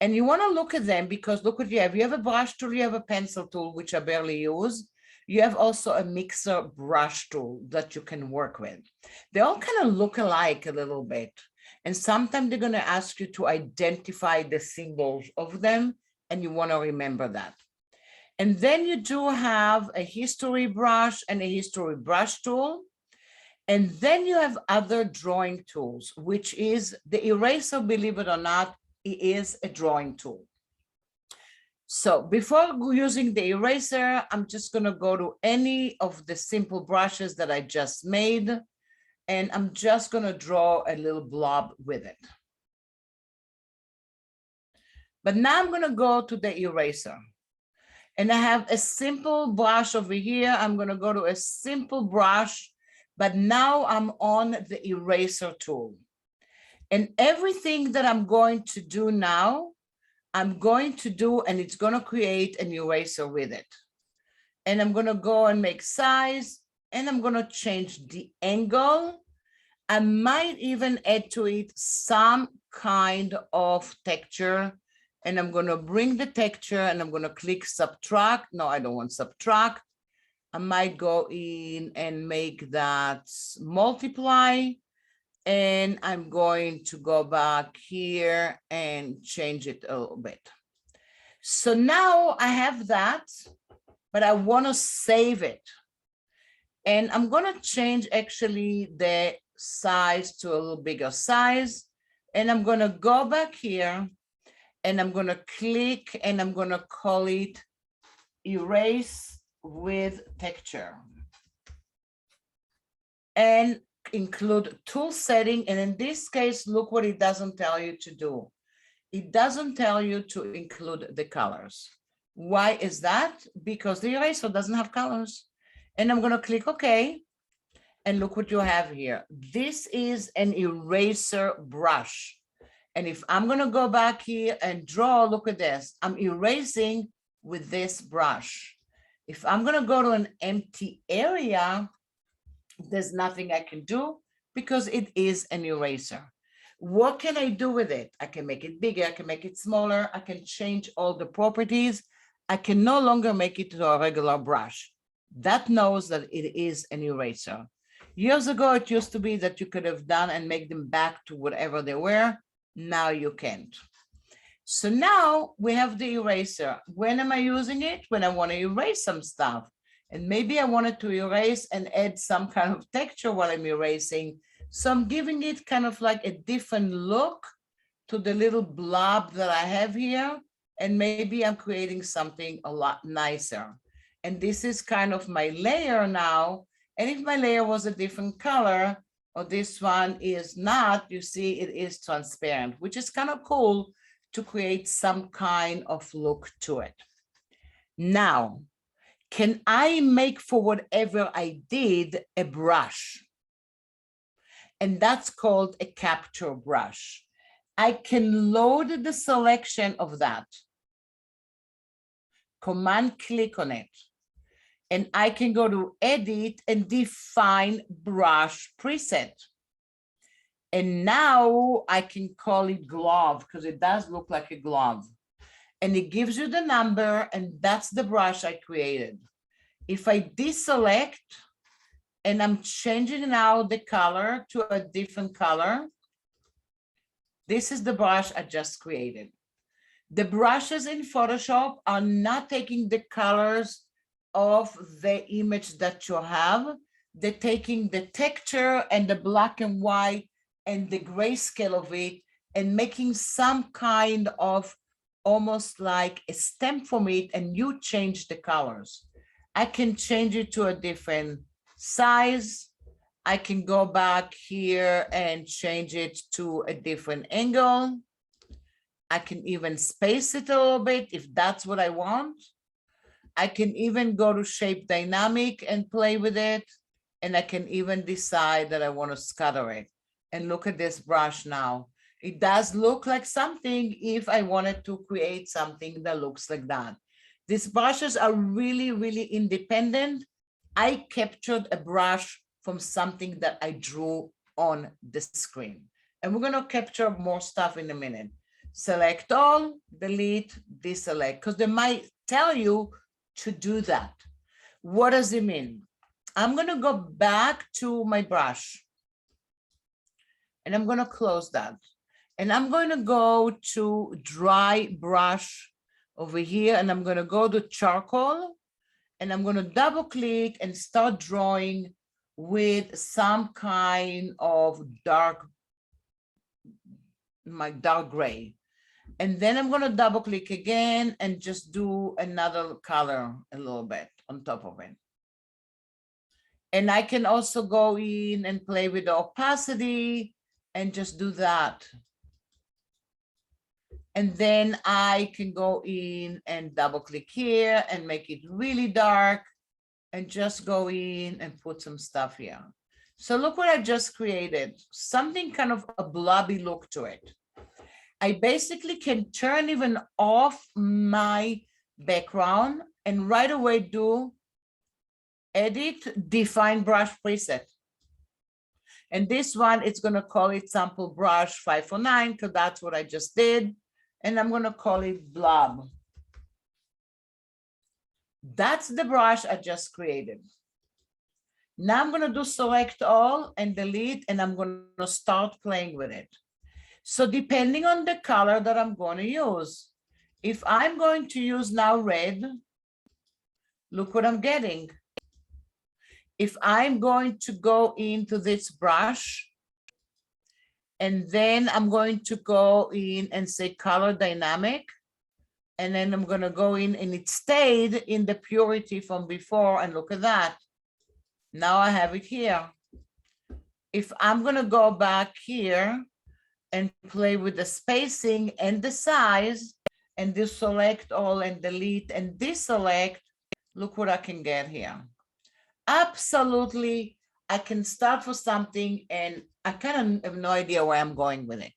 And you want to look at them because look what you have. You have a brush tool, you have a pencil tool, which I barely use. You have also a mixer brush tool that you can work with. They all kind of look alike a little bit. And sometimes they're going to ask you to identify the symbols of them, and you want to remember that. And then you do have a history brush and a history brush tool. And then you have other drawing tools, which is the eraser, believe it or not, it is a drawing tool. So before using the eraser, I'm just going to go to any of the simple brushes that I just made, and I'm just going to draw a little blob with it. But now I'm going to go to the eraser. And I have a simple brush over here. I'm going to go to a simple brush, but now I'm on the eraser tool. And everything that I'm going to do now, I'm going to do, and it's going to create an eraser with it. And I'm going to go and make size, and I'm going to change the angle. I might even add to it some kind of texture. And I'm going to bring the texture and I'm going to click subtract. No, I don't want subtract. I might go in and make that multiply. And I'm going to go back here and change it a little bit. So now I have that, but I want to save it. And I'm going to change actually the size to a little bigger size. And I'm going to go back here. And I'm going to click and I'm going to call it erase with texture. And include tool setting. And in this case, look what it doesn't tell you to do. It doesn't tell you to include the colors. Why is that? Because the eraser doesn't have colors. And I'm going to click OK. And look what you have here. This is an eraser brush. And if I'm going to go back here and draw, look at this. I'm erasing with this brush. If I'm going to go to an empty area, there's nothing I can do because it is an eraser. What can I do with it? I can make it bigger. I can make it smaller. I can change all the properties. I can no longer make it to a regular brush. That knows that it is an eraser. Years ago, it used to be that you could have done and make them back to whatever they were. Now you can't. So now we have the eraser. When am I using it? When I want to erase some stuff. And maybe I wanted to erase and add some kind of texture while I'm erasing. So I'm giving it kind of like a different look to the little blob that I have here. And maybe I'm creating something a lot nicer. And this is kind of my layer now. And if my layer was a different color, or this one is not, you see it is transparent, which is kind of cool to create some kind of look to it. Now, can I make for whatever I did a brush? And that's called a capture brush. I can load the selection of that. Command click on it. And I can go to edit and define brush preset. And now I can call it glove because it does look like a glove. And it gives you the number and that's the brush I created. If I deselect and I'm changing now the color to a different color, this is the brush I just created. The brushes in Photoshop are not taking the colors of the image that you have. They're taking the texture and the black and white and the grayscale of it and making some kind of almost like a stamp from it, and you change the colors. I can change it to a different size. I can go back here and change it to a different angle. I can even space it a little bit if that's what I want. I can even go to shape dynamic and play with it. And I can even decide that I want to scatter it. And look at this brush now. It does look like something if I wanted to create something that looks like that. These brushes are really, really independent. I captured a brush from something that I drew on the screen. And we're going to capture more stuff in a minute. Select all, delete, deselect, because they might tell you to do that. What does it mean? I'm going to go back to my brush and I'm going to close that. And I'm going to go to dry brush over here and I'm going to go to charcoal and I'm going to double click and start drawing with some kind of dark gray. And then I'm going to double click again and just do another color a little bit on top of it. And I can also go in and play with the opacity and just do that. And then I can go in and double click here and make it really dark and just go in and put some stuff here. So look what I just created, something kind of a blobby look to it. I basically can turn even off my background and right away do edit, define brush preset. And this one, it's going to call it sample brush 509 because that's what I just did. And I'm going to call it blob. That's the brush I just created. Now I'm going to do select all and delete, and I'm going to start playing with it. So depending on the color that I'm going to use, if I'm going to use now red, look what I'm getting. If I'm going to go into this brush, and then I'm going to go in and say color dynamic, and then I'm going to go in and it stayed in the purity from before, and look at that. Now I have it here. If I'm going to go back here and play with the spacing and the size and deselect all and delete and deselect, look what I can get here. Absolutely, I can start for something and I kind of have no idea where I'm going with it.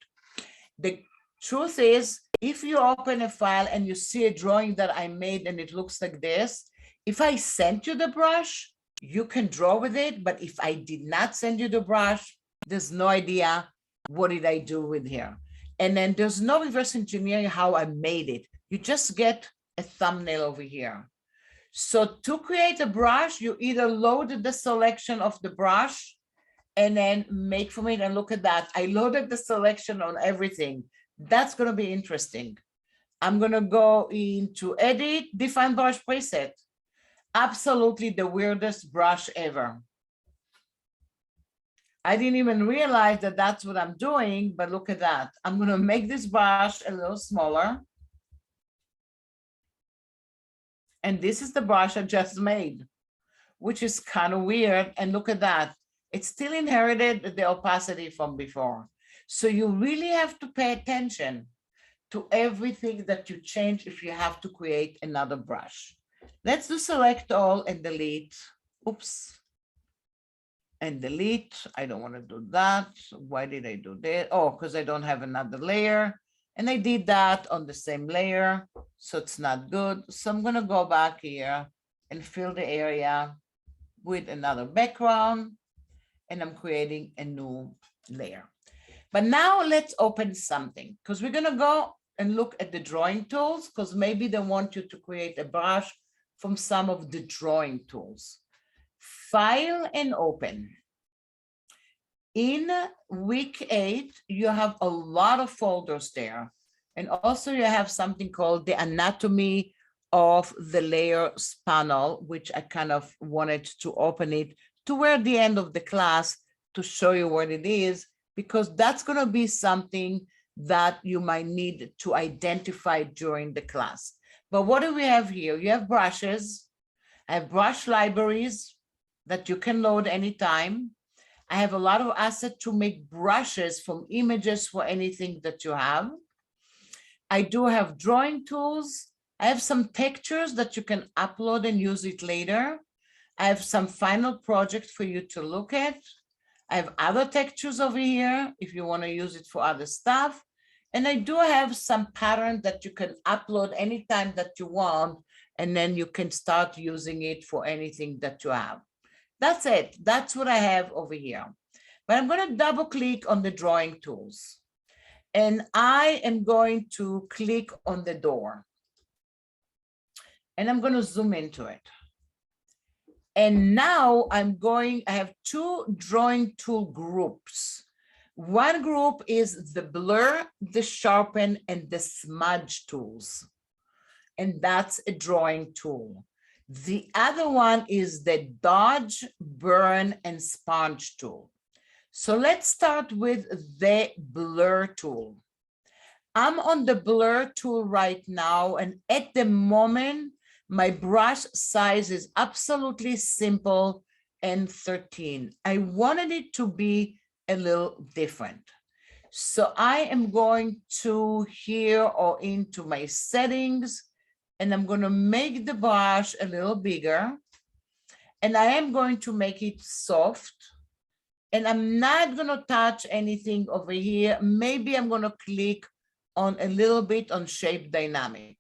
The truth is, if you open a file and you see a drawing that I made and it looks like this, if I sent you the brush, you can draw with it. But if I did not send you the brush, there's no idea what did I do with here. And then there's no reverse engineering how I made it. You just get a thumbnail over here. So to create a brush, you either load the selection of the brush and then make from it, and look at that. I loaded the selection on everything. That's going to be interesting. I'm going to go into edit, define brush preset. Absolutely the weirdest brush ever. I didn't even realize that that's what I'm doing, but look at that. I'm going to make this brush a little smaller. And this is the brush I just made, which is kind of weird. And look at that. It still inherited the opacity from before. So you really have to pay attention to everything that you change if you have to create another brush. Let's do select all and delete. Oops. And delete. I don't want to do that. Why did I do that? Oh, because I don't have another layer. And I did that on the same layer. So it's not good. So I'm going to go back here and fill the area with another background. And I'm creating a new layer. But now let's open something, because we're going to go and look at the drawing tools, because maybe they want you to create a brush from some of the drawing tools. File and open. In week 8, you have a lot of folders there. And also you have something called the anatomy of the layers panel, which I kind of wanted to open it toward the end of the class to show you what it is, because that's going to be something that you might need to identify during the class. But what do we have here? You have brushes. I have brush libraries that you can load anytime. I have a lot of assets to make brushes from images for anything that you have. I do have drawing tools. I have some textures that you can upload and use it later. I have some final projects for you to look at. I have other textures over here if you want to use it for other stuff. And I do have some patterns that you can upload anytime that you want, and then you can start using it for anything that you have. That's it. That's what I have over here. But I'm going to double click on the drawing tools. And I am going to click on the door. And I'm going to zoom into it. And now I have 2 drawing tool groups. One group is the blur, the sharpen, and the smudge tools. And that's a drawing tool. The other one is the Dodge, Burn, and Sponge tool. So let's start with the blur tool. I'm on the blur tool right now, and at the moment, my brush size is absolutely simple and 13. I wanted it to be a little different. So I am going to here or into my settings, and I'm going to make the brush a little bigger, and I am going to make it soft. And I'm not going to touch anything over here. Maybe I'm going to click on a little bit on shape dynamic.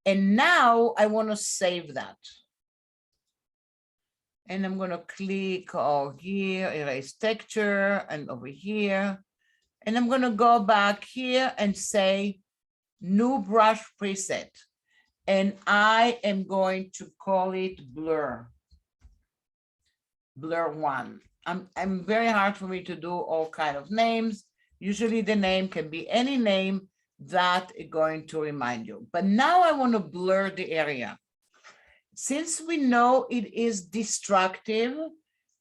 And now I want to save that. And I'm going to click over here, erase texture, and over here. And I'm going to go back here and say new brush preset. And I am going to call it blur. Blur 1. I'm very hard for me to do all kind of names. Usually the name can be any name that is going to remind you. But now I want to blur the area. Since we know it is destructive,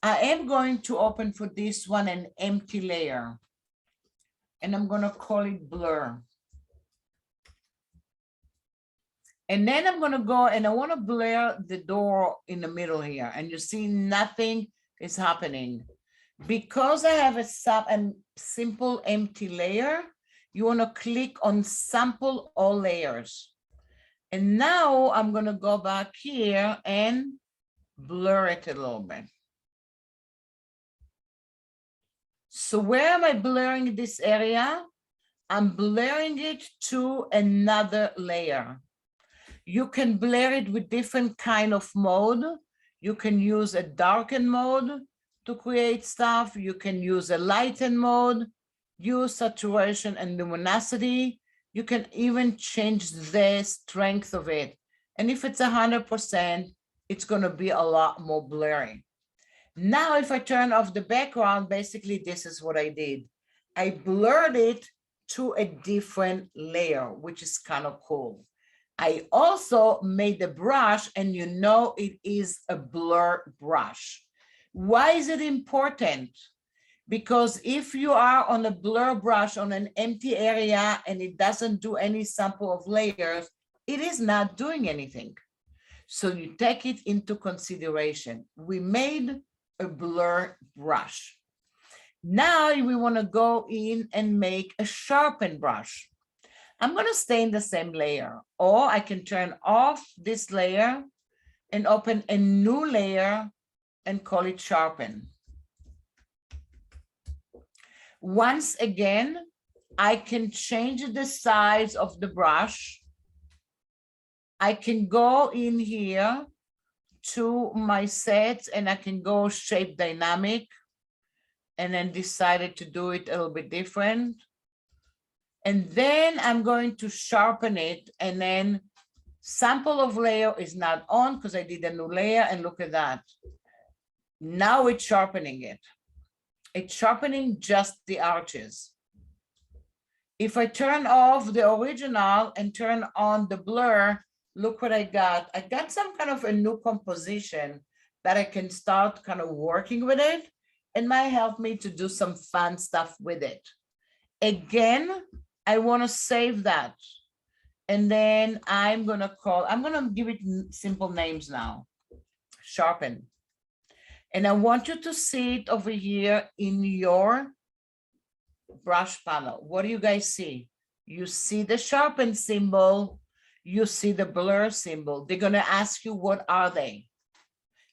I am going to open for this one an empty layer. And I'm going to call it blur. And then I'm going to go and I want to blur the door in the middle here. And you see nothing is happening. Because I have a simple empty layer, you want to click on sample all layers. And now I'm going to go back here and blur it a little bit. So where am I blurring this area? I'm blurring it to another layer. You can blur it with different kind of mode. You can use a darken mode to create stuff. You can use a lighten mode, use saturation and luminosity. You can even change the strength of it. And if it's 100%, it's going to be a lot more blurry. Now, if I turn off the background, basically this is what I did. I blurred it to a different layer, which is kind of cool. I also made the brush, and you know it is a blur brush. Why is it important? Because if you are on a blur brush on an empty area and it doesn't do any sample of layers, it is not doing anything. So you take it into consideration. We made a blur brush. Now we want to go in and make a sharpen brush. I'm going to stay in the same layer, or I can turn off this layer and open a new layer and call it sharpen. Once again, I can change the size of the brush. I can go in here to my sets and I can go shape dynamic and then decided to do it a little bit different. And then I'm going to sharpen it, and then sample of layer is not on because I did a new layer, and look at that. Now it's sharpening it. It's sharpening just the arches. If I turn off the original and turn on the blur, look what I got. I got some kind of a new composition that I can start kind of working with it, and might help me to do some fun stuff with it. Again, I want to save that. And then I'm going to give it simple names now. Sharpen. And I want you to see it over here in your brush panel. What do you guys see? You see the sharpen symbol. You see the blur symbol. They're going to ask you, what are they?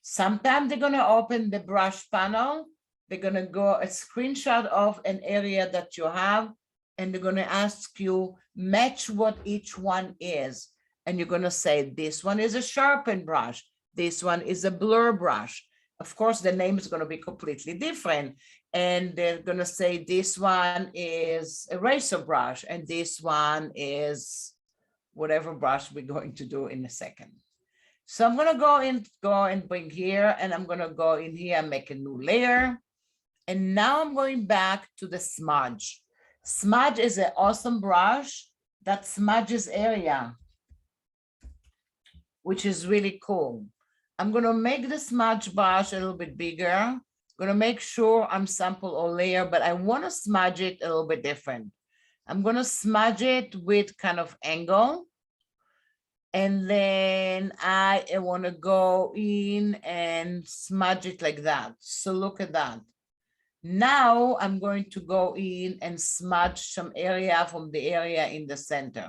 Sometimes they're going to open the brush panel. They're going to go a screenshot of an area that you have. And they're going to ask you, match what each one is. And you're going to say, this one is a sharpen brush. This one is a blur brush. Of course, the name is going to be completely different. And they're going to say, this one is eraser brush. And this one is whatever brush we're going to do in a second. So I'm going to go and bring here. And I'm going to go in here and make a new layer. And now I'm going back to the smudge. Smudge is an awesome brush that smudges area. which is really cool. I'm gonna make the smudge brush a little bit bigger. I'm gonna make sure I'm sample or layer, but I wanna smudge it a little bit different. I'm gonna smudge it with kind of angle. And then I wanna go in and smudge it like that. So look at that. Now I'm going to go in and smudge some area from the area in the center.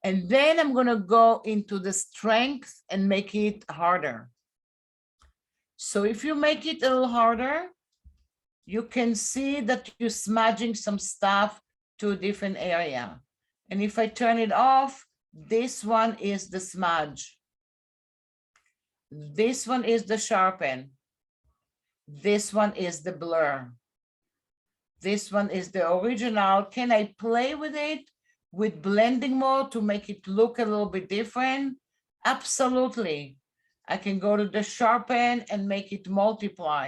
And then I'm gonna go into the strength and make it harder. So if you make it a little harder, you can see that you're smudging some stuff to a different area. And if I turn it off, this one is the smudge. This one is the sharpen. This one is the blur. This one is the original. Can I play with it with blending mode to make it look a little bit different? Absolutely. I can go to the sharpen and make it multiply.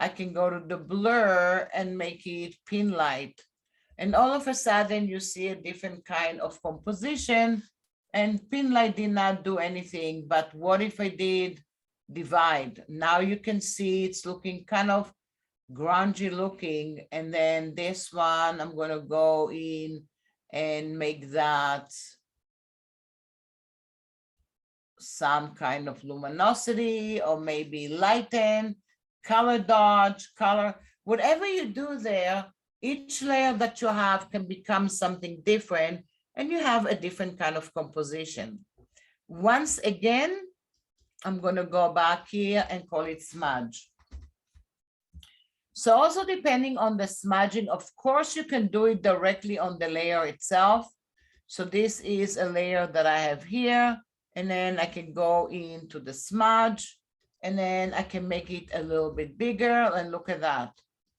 I can go to the blur and make it pin light. And all of a sudden you see a different kind of composition, and pin light did not do anything. But what if I did divide? Now you can see it's looking kind of grungy looking. And then this one, I'm gonna go in and make that some kind of luminosity, or maybe lighten, color dodge, color, whatever you do there, each layer that you have can become something different, and you have a different kind of composition. Once again, I'm going to go back here and call it smudge. So also depending on the smudging, of course, you can do it directly on the layer itself. So this is a layer that I have here, and then I can go into the smudge, and then I can make it a little bit bigger, and look at that.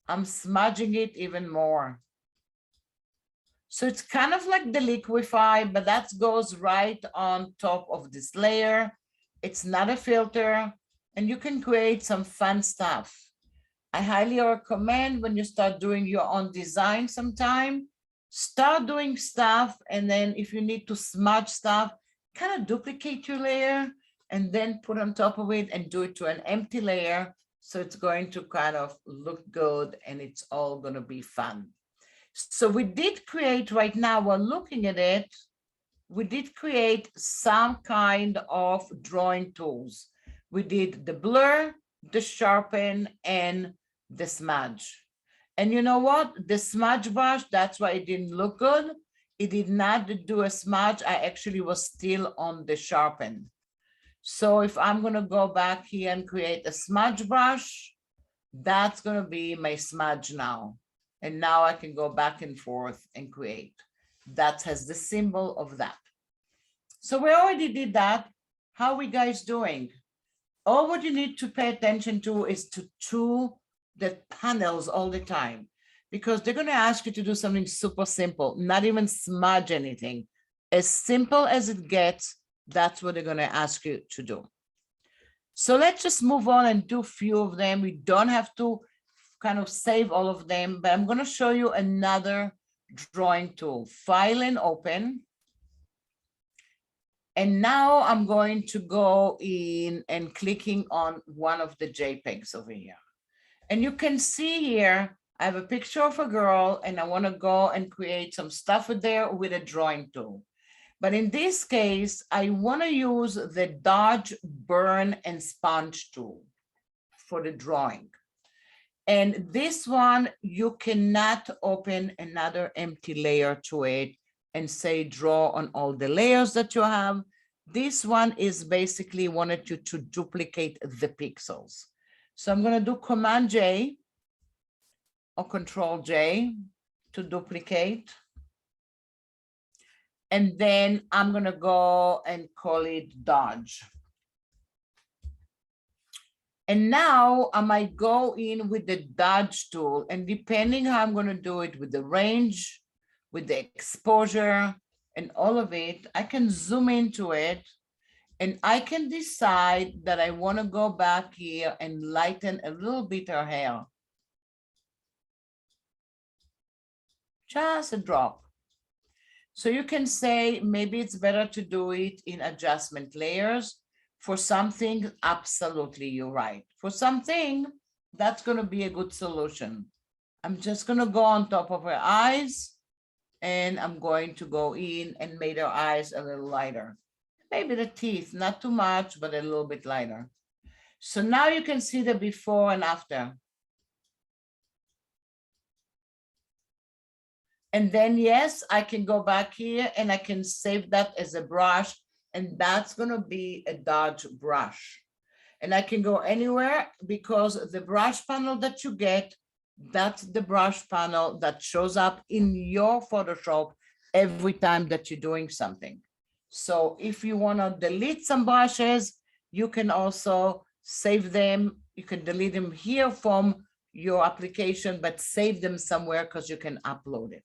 I'm smudging it even more. So it's kind of like the liquify, but that goes right on top of this layer. It's not a filter, and you can create some fun stuff. I highly recommend when you start doing your own design sometime, start doing stuff, and then if you need to smudge stuff, kind of duplicate your layer and then put on top of it and do it to an empty layer. So it's going to kind of look good, and it's all going to be fun. So we did create right now, we're looking at it, we did create some kind of drawing tools. We did the blur, the sharpen, and the smudge. And you know what? The smudge brush, that's why it didn't look good. It did not do a smudge. I actually was still on the sharpen. So if I'm going to go back here and create a smudge brush, that's going to be my smudge now. And now I can go back and forth and create. That has the symbol of that. So we already did that. How are we guys doing? All what you need to pay attention to is to chew the panels all the time, because they're going to ask you to do something super simple, not even smudge anything. As simple as it gets, that's what they're going to ask you to do. So let's just move on and do a few of them. We don't have to kind of save all of them, but I'm going to show you another drawing tool. File and open. And now I'm going to go in and clicking on one of the JPEGs over here. And you can see here, I have a picture of a girl, and I want to go and create some stuff with there with a drawing tool. But in this case, I want to use the Dodge, Burn, and Sponge tool for the drawing. And this one, you cannot open another empty layer to it and say draw on all the layers that you have. This one is basically wanted you to duplicate the pixels. So I'm going to do Command J or Control J to duplicate. And then I'm going to go and call it Dodge. And now I might go in with the Dodge tool, and depending how I'm going to do it with the range, with the exposure and all of it, I can zoom into it, and I can decide that I want to go back here and lighten a little bit her hair. Just a drop. So you can say maybe it's better to do it in adjustment layers. For something, absolutely, you're right. For something, that's going to be a good solution. I'm just going to go on top of her eyes, and I'm going to go in and make her eyes a little lighter. Maybe the teeth, not too much, but a little bit lighter. So now you can see the before and after. And then, yes, I can go back here and I can save that as a brush, and that's going to be a Dodge brush. And I can go anywhere because the brush panel that you get, that's the brush panel that shows up in your Photoshop every time that you're doing something. So if you want to delete some brushes, you can also save them. You can delete them here from your application, but save them somewhere because you can upload it.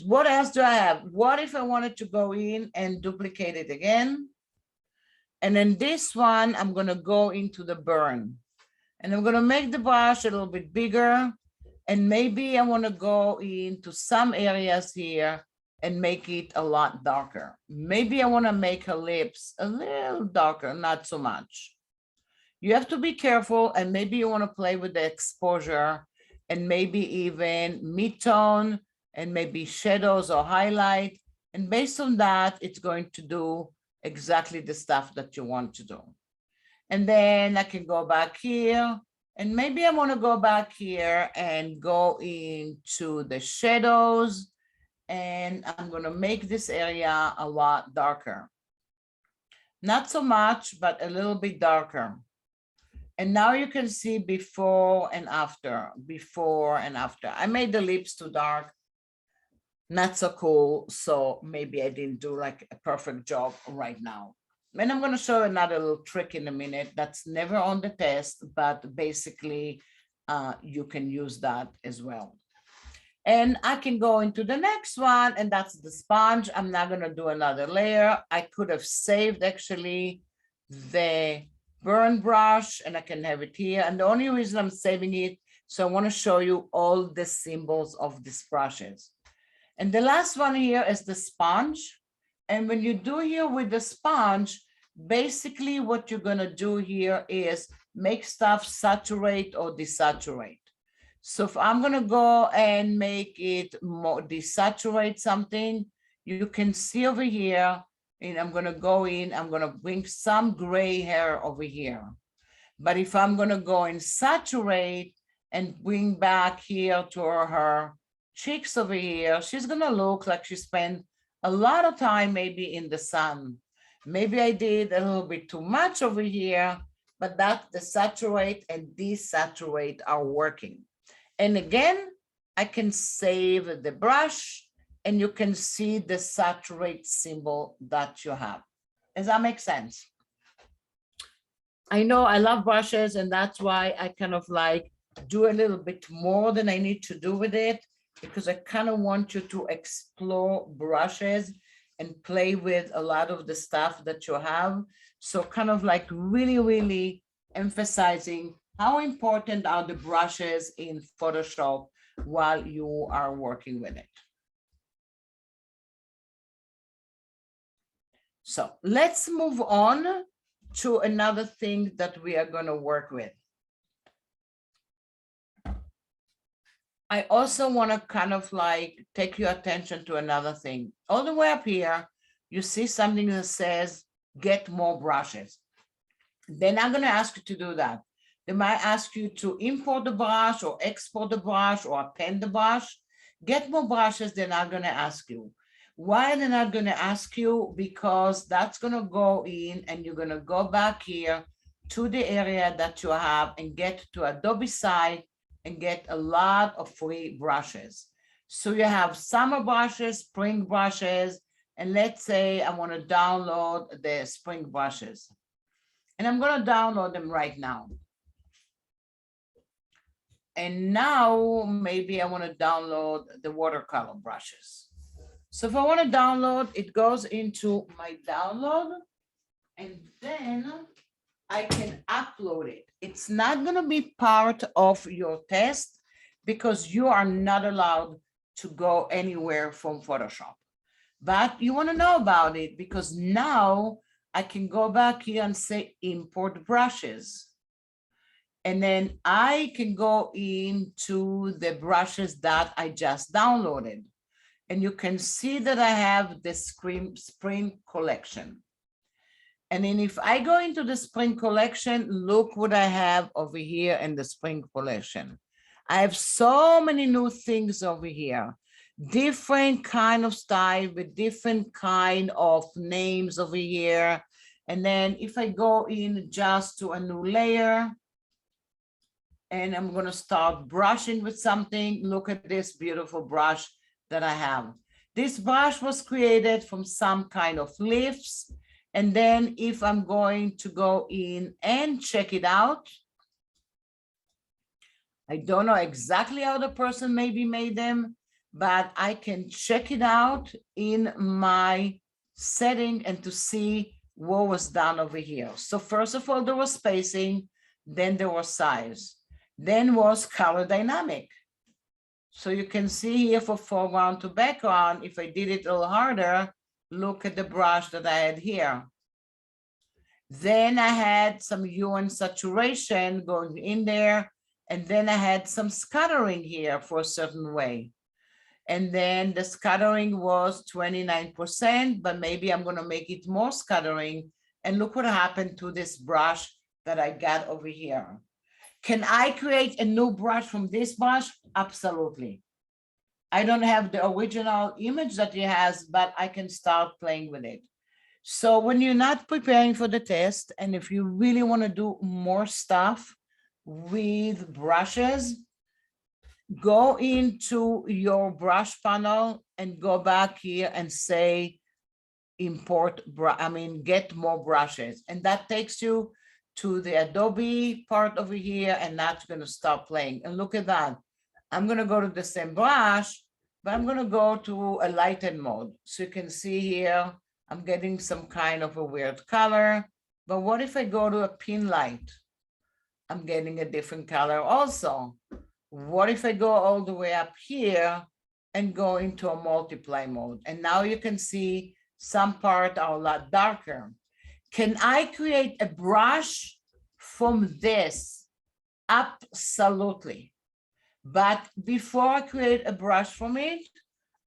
What else do I have? What if I wanted to go in and duplicate it again? And then this one, I'm going to go into the burn. And I'm going to make the brush a little bit bigger. And maybe I want to go into some areas here and make it a lot darker. Maybe I want to make her lips a little darker, not so much. You have to be careful, and maybe you want to play with the exposure and maybe even mid-tone and maybe shadows or highlight. And based on that, it's going to do exactly the stuff that you want to do. And then I can go back here, and maybe I want to go back here and go into the shadows, and I'm going to make this area a lot darker. Not so much, but a little bit darker. And now you can see before and after, before and after. I made the lips too dark. Not so cool. So maybe I didn't do like a perfect job right now. And I'm going to show another little trick in a minute that's never on the test, but basically you can use that as well. And I can go into the next one, and that's the sponge. I'm not going to do another layer. I could have saved actually the burn brush, and I can have it here. And the only reason I'm saving it, so I want to show you all the symbols of these brushes. And the last one here is the sponge. And when you do here with the sponge, basically what you're going to do here is make stuff saturate or desaturate. So if I'm going to go and make it more desaturate something, you can see over here, and I'm going to go in, I'm going to bring some gray hair over here. But if I'm going to go and saturate and bring back here to her cheeks over here, she's going to look like she spent a lot of time maybe in the sun. Maybe I did a little bit too much over here, but that the saturate and desaturate are working. And again, I can save the brush, and you can see the saturate symbol that you have. Does that make sense? I know I love brushes, and that's why I kind of like do a little bit more than I need to do with it, because I kind of want you to explore brushes and play with a lot of the stuff that you have. So kind of like really, really emphasizing how important are the brushes in Photoshop while you are working with it. So let's move on to another thing that we are going to work with. I also want to kind of like take your attention to another thing. All the way up here, you see something that says, get more brushes. They're not going to ask you to do that. They might ask you to import the brush or export the brush or append the brush. Get more brushes, they're not going to ask you. Why they're not going to ask you? Because that's going to go in, and you're going to go back here to the area that you have and get to Adobe site and get a lot of free brushes. So you have summer brushes, spring brushes, and let's say I want to download the spring brushes. And I'm going to download them right now. And now maybe I want to download the watercolor brushes. So if I want to download, it goes into my download, and then I can upload it. It's not going to be part of your test because you are not allowed to go anywhere from Photoshop. But you want to know about it because now I can go back here and say import brushes. And then I can go into the brushes that I just downloaded. And you can see that I have the spring collection. And then if I go into the spring collection, look what I have over here in the spring collection. I have so many new things over here, different kind of style with different kind of names over here. And then if I go in just to a new layer, and I'm going to start brushing with something, look at this beautiful brush that I have. This brush was created from some kind of leaves. And then if I'm going to go in and check it out, I don't know exactly how the person maybe made them, but I can check it out in my setting and to see what was done over here. So first of all, there was spacing, then there was size, then was color dynamic. So you can see here for foreground to background, if I did it a little harder, look at the brush that I had here. Then I had some hue and saturation going in there. And then I had some scattering here for a certain way. And then the scattering was 29%, but maybe I'm going to make it more scattering. And look what happened to this brush that I got over here. Can I create a new brush from this brush? Absolutely. I don't have the original image that he has, but I can start playing with it. So when you're not preparing for the test, and if you really want to do more stuff with brushes, go into your brush panel and go back here and say import, get more brushes. And that takes you to the Adobe part over here, and that's going to start playing. And look at that. I'm going to go to the same brush, but I'm going to go to a lighten mode. So you can see here, I'm getting some kind of a weird color. But what if I go to a pin light? I'm getting a different color also. What if I go all the way up here and go into a multiply mode? And now you can see some part are a lot darker. Can I create a brush from this? Absolutely. But before I create a brush from it,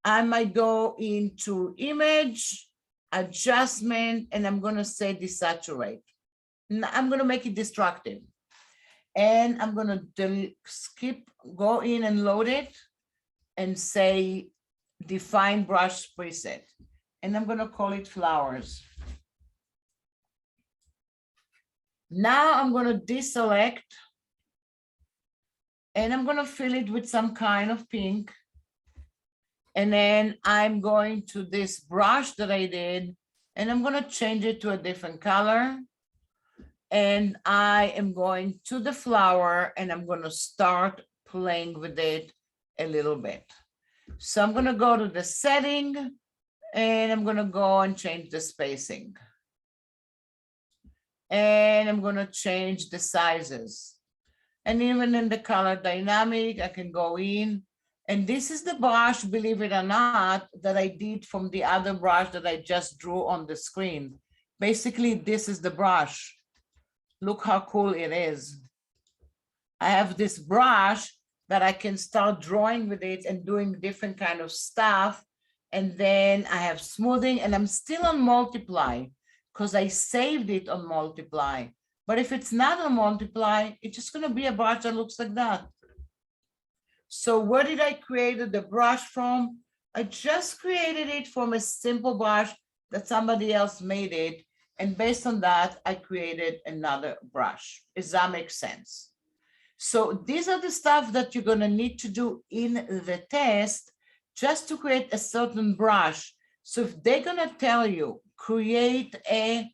I might go into image, adjustment, and I'm going to say desaturate. I'm going to make it destructive. And I'm going to go in and load it and say define brush preset. And I'm going to call it flowers. Now I'm going to deselect and I'm going to fill it with some kind of pink. And then I'm going to this brush that I did, and I'm going to change it to a different color. And I am going to the flower and I'm going to start playing with it a little bit. So I'm going to go to the setting and I'm going to go and change the spacing. And I'm going to change the sizes. And even in the color dynamic, I can go in. And this is the brush, believe it or not, that I did from the other brush that I just drew on the screen. Basically, this is the brush. Look how cool it is. I have this brush that I can start drawing with it and doing different kind of stuff. And then I have smoothing, and I'm still on multiply because I saved it on multiply. But if it's not on multiply, it's just going to be a brush that looks like that. So where did I create the brush from? I just created it from a simple brush that somebody else made it. And based on that, I created another brush. Does that make sense? So these are the stuff that you're going to need to do in the test just to create a certain brush. So if they're going to tell you, create a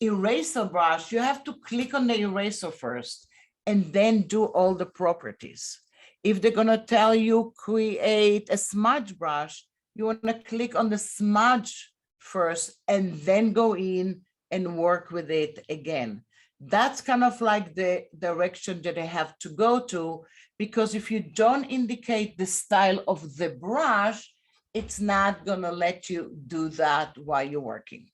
eraser brush, you have to click on the eraser first and then do all the properties. If they're going to tell you, create a smudge brush, you want to click on the smudge first and then go in and work with it again. That's kind of like the direction that I have to go to, because if you don't indicate the style of the brush, it's not gonna let you do that while you're working.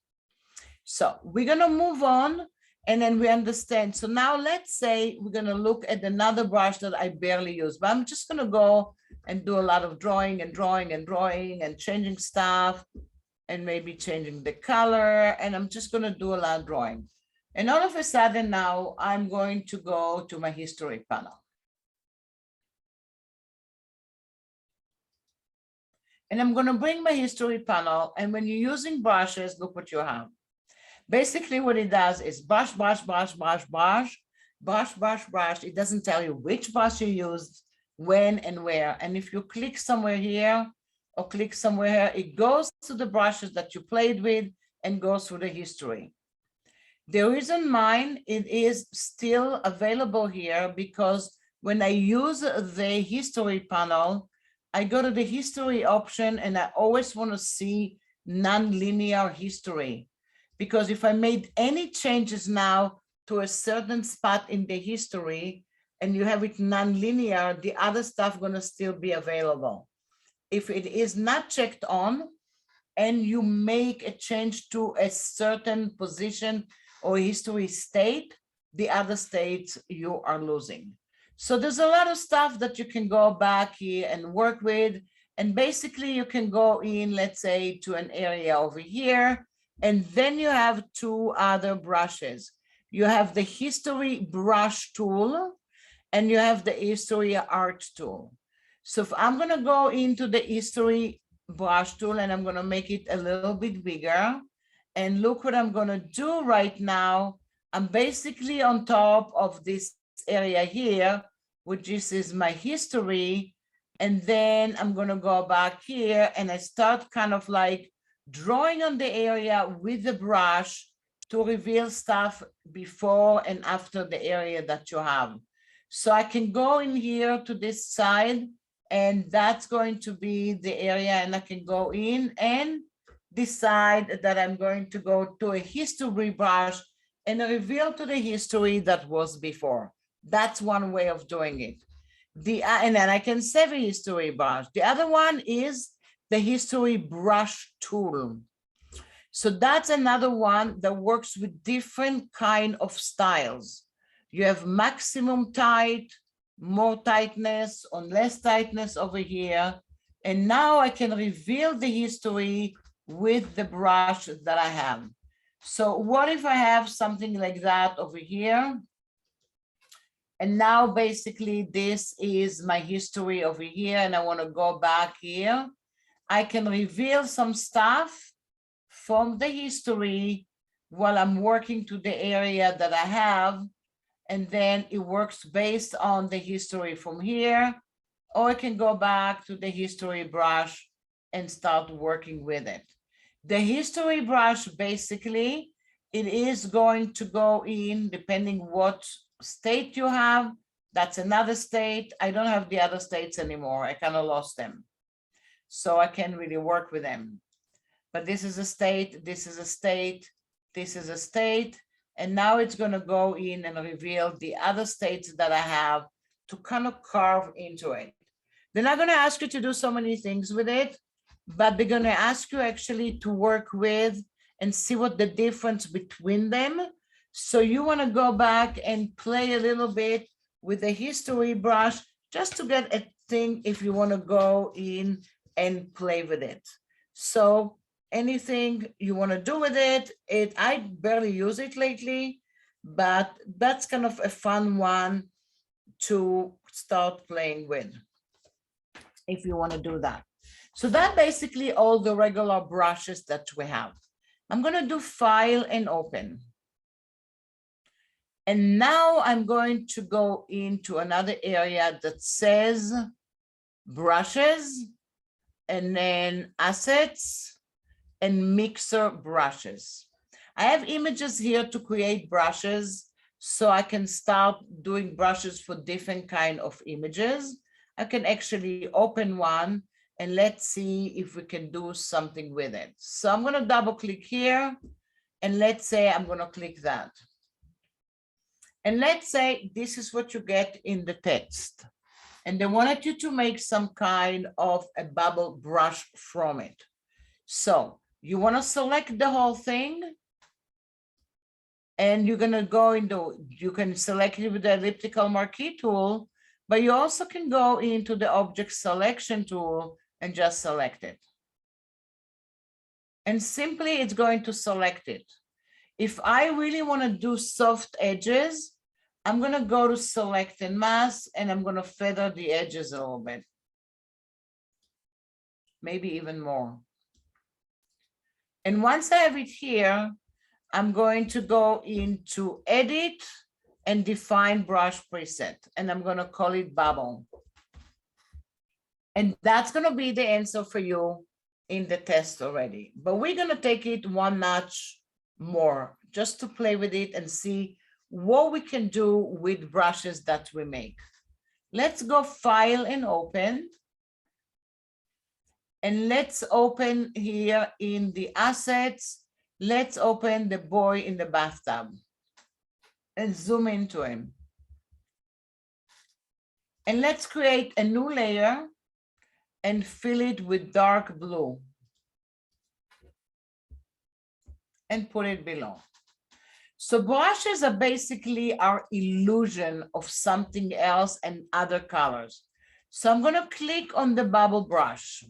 So we're gonna move on, and then we understand. So now let's say we're gonna look at another brush that I barely use, but I'm just gonna go and do a lot of drawing and drawing and drawing and changing stuff and maybe changing the color. And I'm just gonna do a lot of drawing. And all of a sudden now I'm going to go to my history panel. And I'm gonna bring my history panel. And when you're using brushes, look what you have. Basically what it does is brush, brush, brush, brush, brush, brush, brush, brush. It doesn't tell you which brush you used, when and where. And if you click somewhere here or click somewhere here, it goes to the brushes that you played with and goes through the history. The reason mine, it is still available here because when I use the history panel, I go to the history option and I always want to see non-linear history. Because if I made any changes now to a certain spot in the history and you have it non-linear, the other stuff gonna still be available. If it is not checked on and you make a change to a certain position or history state, the other states you are losing. So there's a lot of stuff that you can go back here and work with. And basically you can go in, let's say, to an area over here. And then you have two other brushes. You have the history brush tool and you have the history art tool. So if I'm gonna go into the history brush tool and I'm gonna make it a little bit bigger, and look what I'm gonna do right now. I'm basically on top of this area here, which is my history. And then I'm gonna go back here and I start kind of like drawing on the area with the brush to reveal stuff before and after the area that you have. So I can go in here to this side and that's going to be the area, and I can go in and decide that I'm going to go to a history brush and reveal to the history that was before. That's one way of doing it. And then I can save a history brush. The other one is the history brush tool. So that's another one that works with different kind of styles. You have maximum tight, more tightness or less tightness over here. And now I can reveal the history with the brush that I have. So what if I have something like that over here? And now basically this is my history over here and I want to go back here. I can reveal some stuff from the history while I'm working to the area that I have. And then it works based on the history from here, or I can go back to the history brush and start working with it. The history brush, basically, it is going to go in depending what state you have. That's another state. I don't have the other states anymore. I kind of lost them. So I can't really work with them. But this is a state, this is a state, this is a state. And now it's going to go in and reveal the other states that I have to kind of carve into it. They're not going to ask you to do so many things with it, but they're going to ask you actually to work with and see what the difference between them. So you want to go back and play a little bit with the history brush just to get a thing if you want to go in and play with it. So anything you want to do with it, I barely use it lately, but that's kind of a fun one to start playing with if you want to do that. So that basically all the regular brushes that we have. I'm going to do file and open. And now I'm going to go into another area that says brushes and then assets and mixer brushes. I have images here to create brushes so I can start doing brushes for different kind of images. I can actually open one and let's see if we can do something with it. So I'm going to double click here and let's say I'm going to click that. And let's say this is what you get in the text. And they wanted you to make some kind of a bubble brush from it. So you want to select the whole thing, and you're going to go into, you can select it with the elliptical marquee tool, but you also can go into the object selection tool and just select it. And simply it's going to select it. If I really want to do soft edges, I'm going to go to select and mask, and I'm going to feather the edges a little bit. Maybe even more. And once I have it here, I'm going to go into edit and define brush preset, and I'm going to call it bubble. And that's going to be the answer for you in the test already. But we're going to take it one notch more just to play with it and see what we can do with brushes that we make. Let's go file and open. And let's open here in the assets. Let's open the boy in the bathtub and zoom into him. And let's create a new layer and fill it with dark blue and put it below. So brushes are basically our illusion of something else and other colors. So I'm going to click on the bubble brush.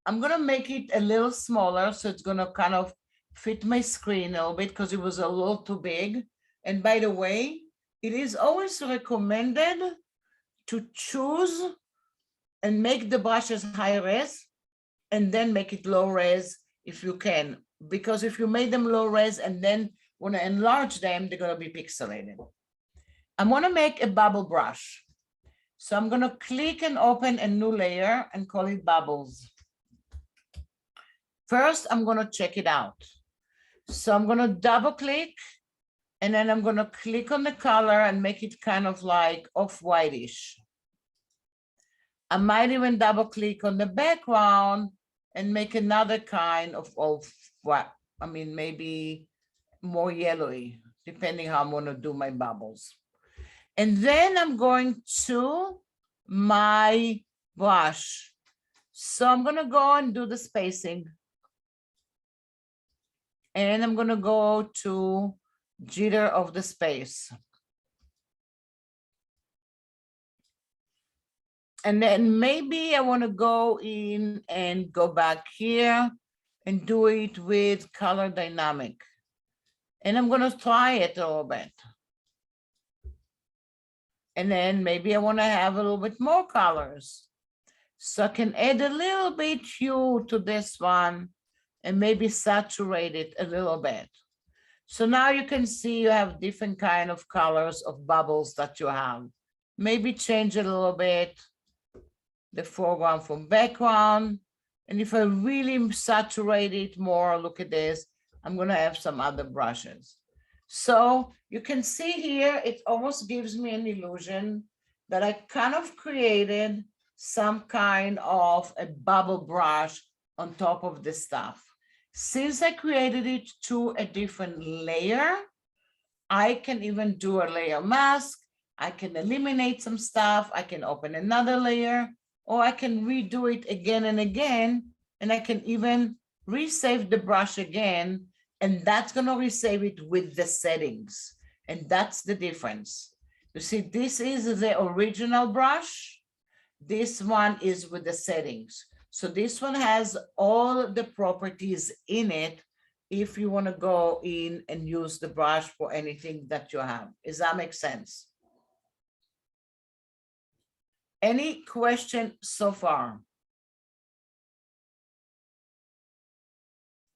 I'm going to make it a little smaller, so it's going to kind of fit my screen a little bit because it was a little too big. And by the way, it is always recommended to choose and make the brushes high res and then make it low res if you can, because if you made them low res and then want to enlarge them, they're going to be pixelated. I'm going to make a bubble brush. So I'm going to click and open a new layer and call it bubbles. First, I'm going to check it out. So I'm going to double click, and then I'm going to click on the color and make it kind of like off-whitish. I might even double click on the background and make another kind of off-white. I mean, maybe more yellowy, depending how I'm going to do my bubbles. And then I'm going to my brush. So I'm going to go and do the spacing. And I'm going to go to jitter of the space. And then maybe I want to go in and go back here and do it with color dynamic. And I'm going to try it a little bit. And then maybe I want to have a little bit more colors. So I can add a little bit hue to this one and maybe saturate it a little bit. So now you can see you have different kind of colors of bubbles that you have. Maybe change it a little bit, the foreground from background. And if I really saturate it more, look at this, I'm going to have some other brushes. So you can see here, it almost gives me an illusion that I kind of created some kind of a bubble brush on top of the stuff. Since I created it to a different layer, I can even do a layer mask. I can eliminate some stuff. I can open another layer, or I can redo it again and again. And I can even resave the brush again. And that's going to resave it with the settings. And that's the difference. You see, this is the original brush. This one is with the settings. So this one has all the properties in it if you want to go in and use the brush for anything that you have. Does that make sense? Any question so far?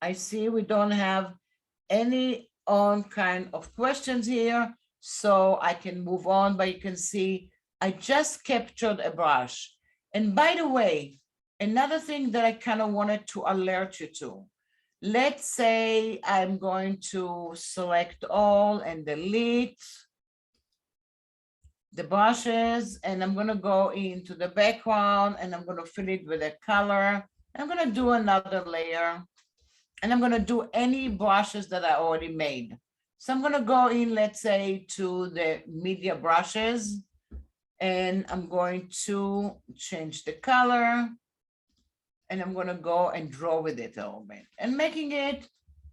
I see we don't have any on kind of questions here, so I can move on, but you can see I just captured a brush. And by the way, another thing that I kind of wanted to alert you to, let's say I'm going to select all and delete the brushes, and I'm going to go into the background and I'm going to fill it with a color. I'm going to do another layer, and I'm going to do any brushes that I already made. So I'm going to go in, let's say, to the media brushes, And I'm going to change the color, and I'm going to go and draw with it a little bit and making it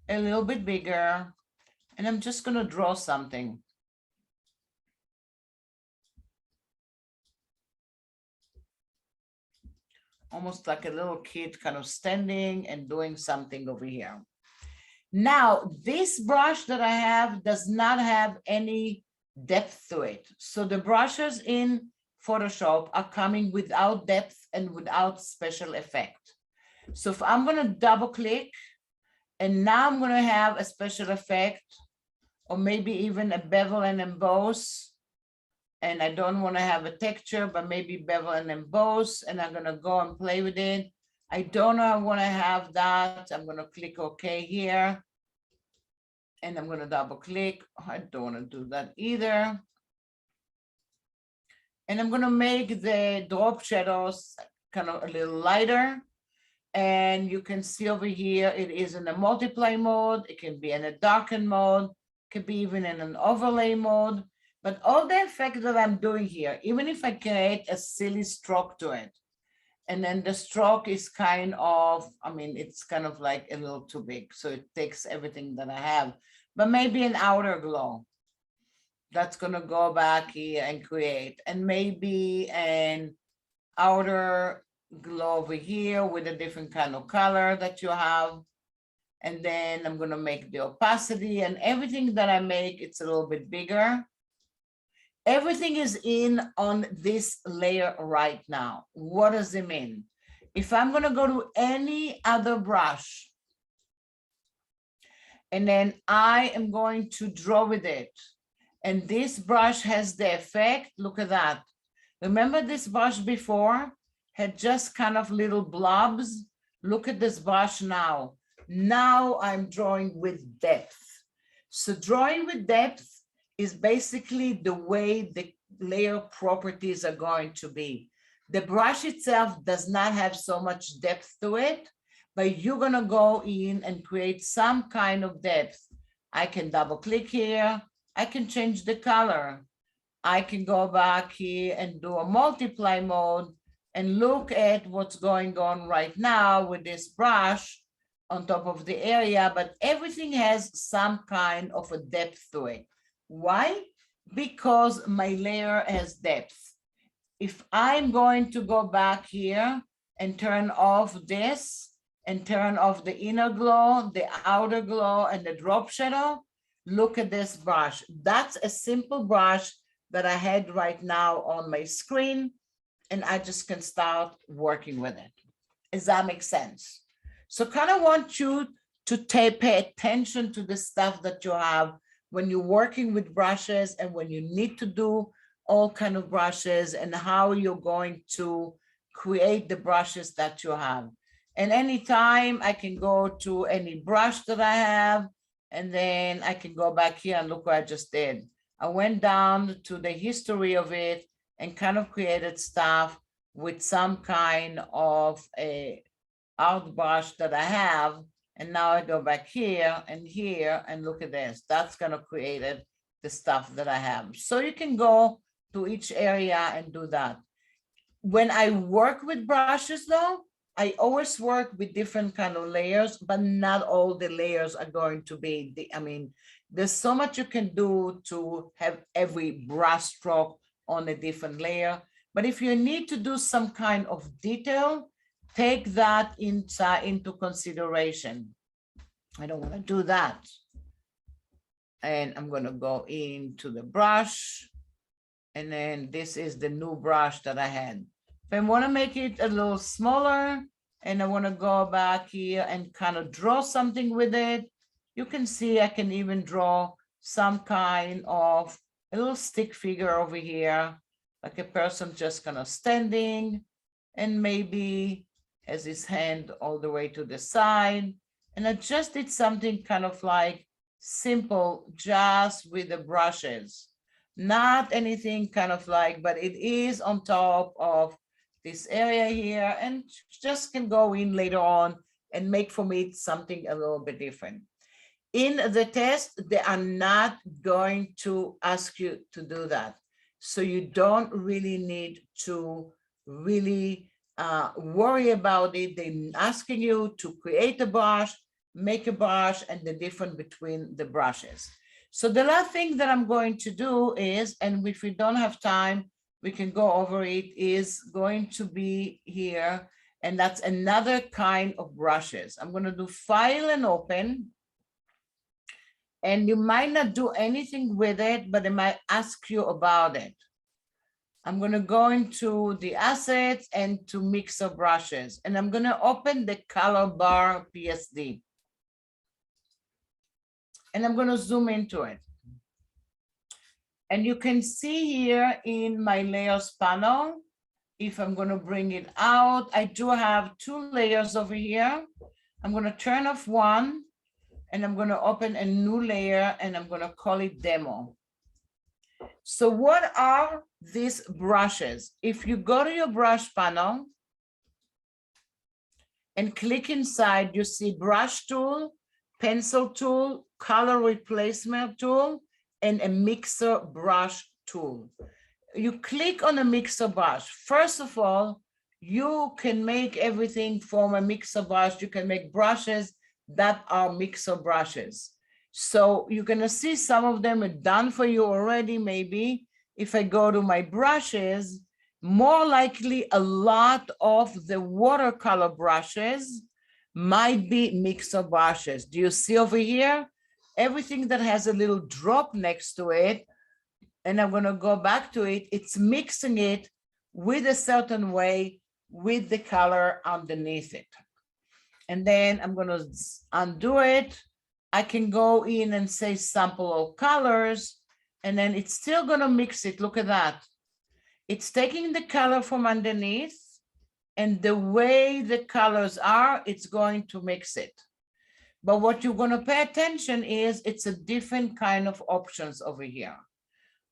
a little bit bigger. And I'm just going to draw something. Almost like a little kid kind of standing and doing something over here. Now, this brush that I have does not have any depth to it. So the brushes in Photoshop are coming without depth and without special effect. So if I'm going to double click, and now I'm going to have a special effect, or maybe even a bevel and emboss. And I don't want to have a texture, but maybe bevel and emboss. And I'm going to go and play with it. I don't know I want to have that. I'm going to click OK here. And I'm going to double click. I don't want to do that either. And I'm going to make the drop shadows kind of a little lighter. And you can see over here, it is in a multiply mode. It can be in a darken mode. It can be even in an overlay mode. But all the effect that I'm doing here, even if I create a silly stroke to it, and then the stroke is kind of, I mean, it's kind of like a little too big. So it takes everything that I have, but maybe an outer glow. That's going to go back here and create, and maybe an outer glow over here with a different kind of color that you have. And then I'm going to make the opacity, and everything that I make, it's a little bit bigger. Everything is in on this layer right now. What does it mean? If I'm going to go to any other brush, and then I am going to draw with it, and this brush has the effect, look at that. Remember this brush before had just kind of little blobs? Look at this brush now. Now I'm drawing with depth. So drawing with depth is basically the way the layer properties are going to be. The brush itself does not have so much depth to it, but you're gonna go in and create some kind of depth. I can double click here. I can change the color. I can go back here and do a multiply mode and look at what's going on right now with this brush on top of the area, but everything has some kind of a depth to it. Why? Because my layer has depth. If I'm going to go back here and turn off this and turn off the inner glow, the outer glow, and the drop shadow, look at this brush. That's a simple brush that I had right now on my screen, and I just can start working with it. Does that make sense? So kind of want you to pay attention to the stuff that you have when you're working with brushes, and when you need to do all kind of brushes, and how you're going to create the brushes that you have. And anytime I can go to any brush that I have, and then I can go back here and look what I just did. I went down to the history of it and kind of created stuff with some kind of a art brush that I have. And now I go back here and look at this. That's going to create it, the stuff that I have. So you can go to each area and do that. When I work with brushes though, I always work with different kind of layers, but not all the layers are going to be, I mean, there's so much you can do to have every brush stroke on a different layer. But if you need to do some kind of detail, take that into consideration. I don't want to do that. And I'm going to go into the brush. And then this is the new brush that I had. If I want to make it a little smaller, and I want to go back here and kind of draw something with it, you can see I can even draw some kind of a little stick figure over here, like a person just kind of standing, and maybe has his hand all the way to the side. And I just did something kind of like simple, just with the brushes. Not anything kind of like, but it is on top of this area here, and just can go in later on and make for me something a little bit different. In the test, they are not going to ask you to do that. So you don't really need to really worry about it. They're asking you to create a brush, make a brush, and the difference between the brushes. So the last thing that I'm going to do is, and if we don't have time, we can go over it, is going to be here. And that's another kind of brushes. I'm going to do File and Open. And you might not do anything with it, but they might ask you about it. I'm going to go into the assets and to mixer brushes, and I'm going to open the color bar PSD. And I'm going to zoom into it. And you can see here in my layers panel, if I'm going to bring it out, I do have 2 layers over here. I'm going to turn off one, and I'm going to open a new layer, and I'm going to call it demo. So what are these brushes? If you go to your brush panel and click inside, you see brush tool, pencil tool, color replacement tool, and a mixer brush tool. You click on a mixer brush. First of all, you can make everything from a mixer brush. You can make brushes that are mixer brushes. So you're going to see some of them are done for you already. Maybe if I go to my brushes, more likely a lot of the watercolor brushes might be mixer brushes. Do you see over here? Everything that has a little drop next to it, and I'm going to go back to it, it's mixing it with a certain way with the color underneath it. And then I'm going to undo it. I can go in and say sample all colors, and then it's still going to mix it. Look at that. It's taking the color from underneath, and the way the colors are, it's going to mix it. But what you're going to pay attention is it's a different kind of options over here.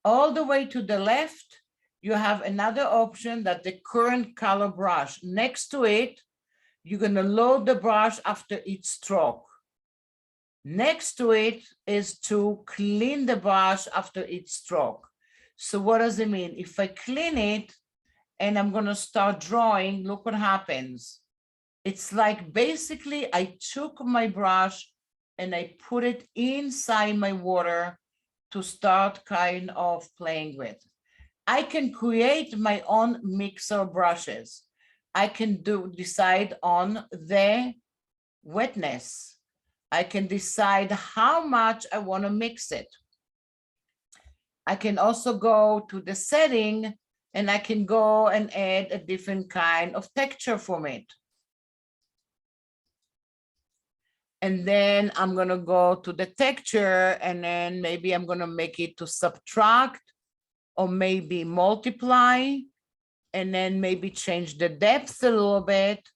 All the way to the left, you have another option that the current color brush. Next to it, you're going to load the brush after each stroke. Next to it is to clean the brush after each stroke. So what does it mean? If I clean it and I'm going to start drawing, look what happens. It's like basically I took my brush and I put it inside my water to start kind of playing with. I can create my own mixer brushes. I can decide on the wetness. I can decide how much I want to mix it. I can also go to the setting and I can go and add a different kind of texture from it. And then I'm going to go to the texture, and then maybe I'm going to make it to subtract or maybe multiply, and then maybe change the depth a little bit.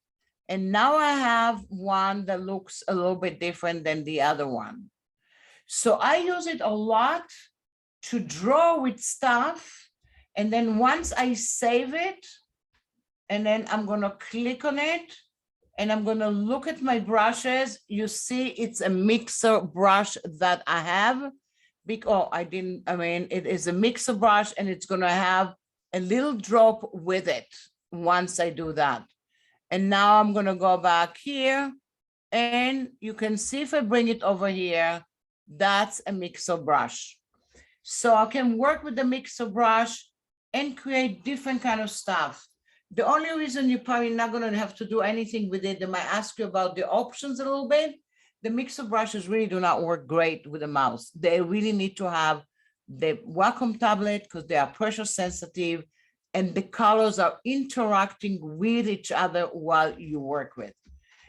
And now I have one that looks a little bit different than the other one. So I use it a lot to draw with stuff. And then once I save it, and then I'm going to click on it, and I'm going to look at my brushes. You see, it's a mixer brush that I have. Because it is a mixer brush, and it's going to have a little drop with it once I do that. And now I'm going to go back here, and you can see if I bring it over here, that's a mixer brush. So I can work with the mixer brush and create different kind of stuff. The only reason you're probably not going to have to do anything with it, they might ask you about the options a little bit. The mixer brushes really do not work great with the mouse. They really need to have the Wacom tablet because they are pressure sensitive, and the colors are interacting with each other while you work with.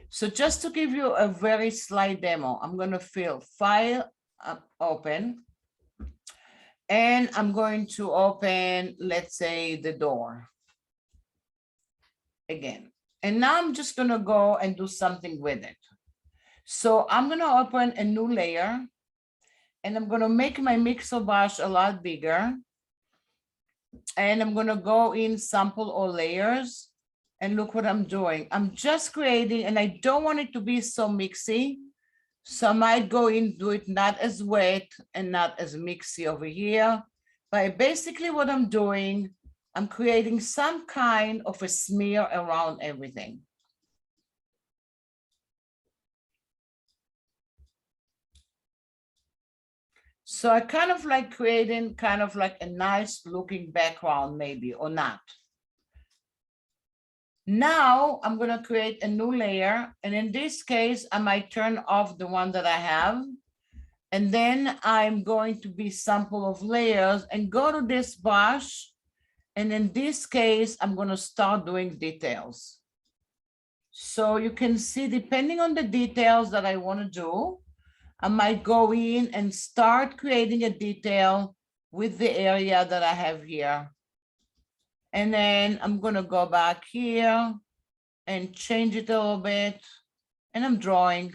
So just to give you a very slight demo, I'm going to fill File, Open, and I'm going to open, let's say, the door again. And now I'm just going to go and do something with it. So I'm going to open a new layer, and I'm going to make my mixer brush a lot bigger. And I'm going to go in sample all layers, and look what I'm doing. I'm just creating, and I don't want it to be so mixy. So I might go in, do it not as wet and not as mixy over here. But basically what I'm doing, I'm creating some kind of a smear around everything. So I kind of like creating kind of like a nice looking background maybe, or not. Now I'm going to create a new layer. And in this case, I might turn off the one that I have. And then I'm going to be sample of layers and go to this brush. And in this case, I'm going to start doing details. So you can see, depending on the details that I want to do, I might go in and start creating a detail with the area that I have here. And then I'm going to go back here and change it a little bit. And I'm drawing.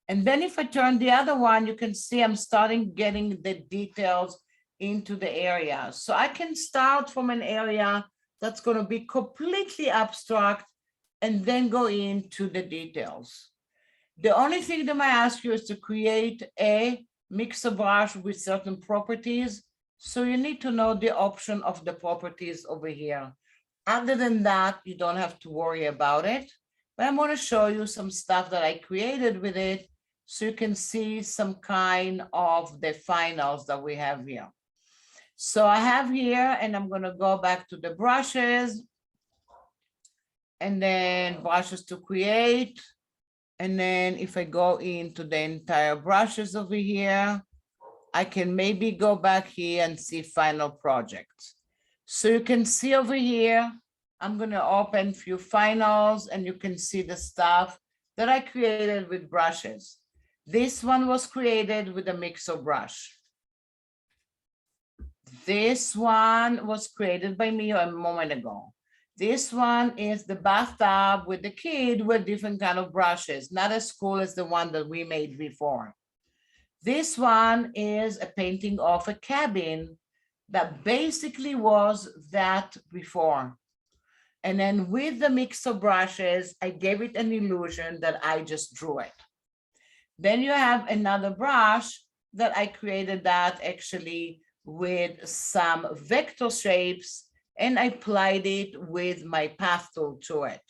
And then if I turn the other one, you can see I'm starting getting the details into the area. So I can start from an area that's going to be completely abstract and then go into the details. The only thing that I ask you is to create a mixer brush with certain properties. So you need to know the option of the properties over here. Other than that, you don't have to worry about it. But I'm going to show you some stuff that I created with it so you can see some kind of the finals that we have here. So I have here, and I'm going to go back to the brushes and then brushes to create. And then if I go into the entire brushes over here, I can maybe go back here and see final projects. So you can see over here, I'm going to open few finals and you can see the stuff that I created with brushes. This one was created with a mixer brush. This one was created by me a moment ago. This one is the bathtub with the kid with different kind of brushes, not as cool as the one that we made before. This one is a painting of a cabin that basically was that before. And then with the mix of brushes, I gave it an illusion that I just drew it. Then you have another brush that I created that actually with some vector shapes, and I applied it with my path tool to it.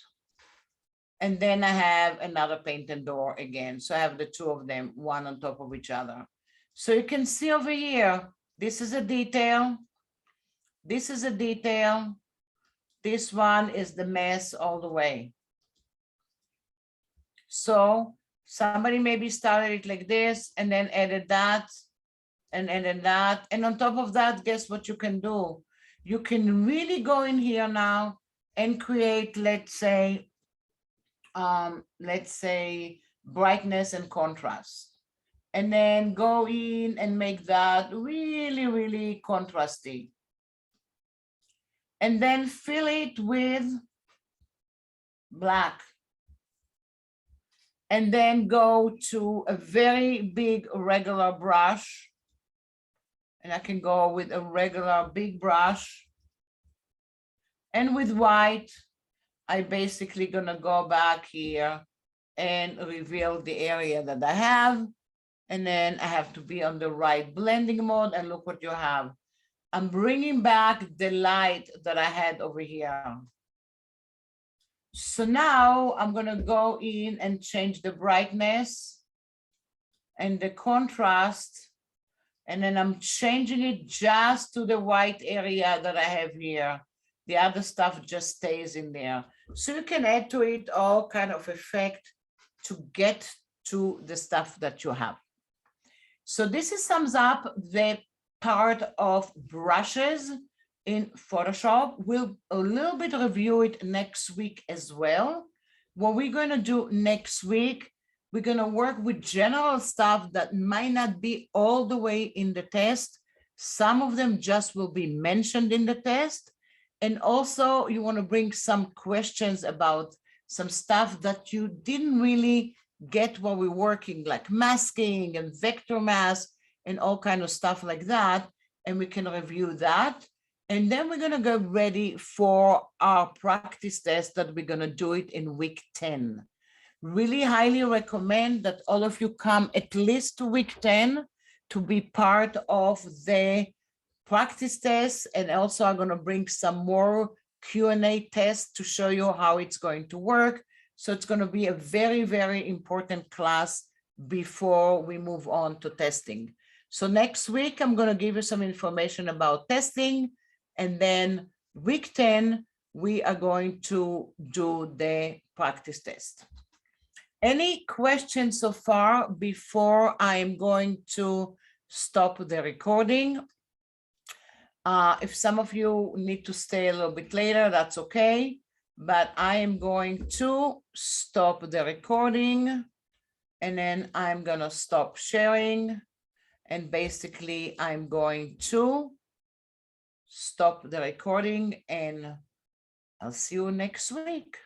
And then I have another painted door again. So I have the two of them, one on top of each other. So you can see over here, this is a detail. This is a detail. This one is the mess all the way. So somebody maybe started it like this and then added that and added that. And on top of that, guess what you can do? You can really go in here now and create, let's say brightness and contrast. And then go in and make that really, really contrasty. And then fill it with black. And then go to a very big regular brush. And I can go with a regular big brush. And with white, I basically gonna go back here and reveal the area that I have. And then I have to be on the right blending mode, and look what you have. I'm bringing back the light that I had over here. So now I'm gonna go in and change the brightness and the contrast. And then I'm changing it just to the white area that I have here. The other stuff just stays in there. So you can add to it all kind of effect to get to the stuff that you have. So this is sums up the part of brushes in Photoshop. We'll a little bit review it next week as well. What we're going to do next week, we're going to work with general stuff that might not be all the way in the test. Some of them just will be mentioned in the test. And also you want to bring some questions about some stuff that you didn't really get while we're working, like masking and vector mask and all kind of stuff like that. And we can review that. And then we're going to go ready for our practice test that we're going to do it in week 10. Really highly recommend that all of you come at least to week 10, to be part of the practice test. And also I'm going to bring some more Q&A tests to show you how it's going to work. So it's going to be a very, very important class before we move on to testing. So next week, I'm going to give you some information about testing. And then week 10, we are going to do the practice test. Any questions so far before I'm going to stop the recording? If some of you need to stay a little bit later, that's okay. But I am going to stop the recording, and then I'm going to stop sharing. And basically, I'm going to stop the recording, and I'll see you next week.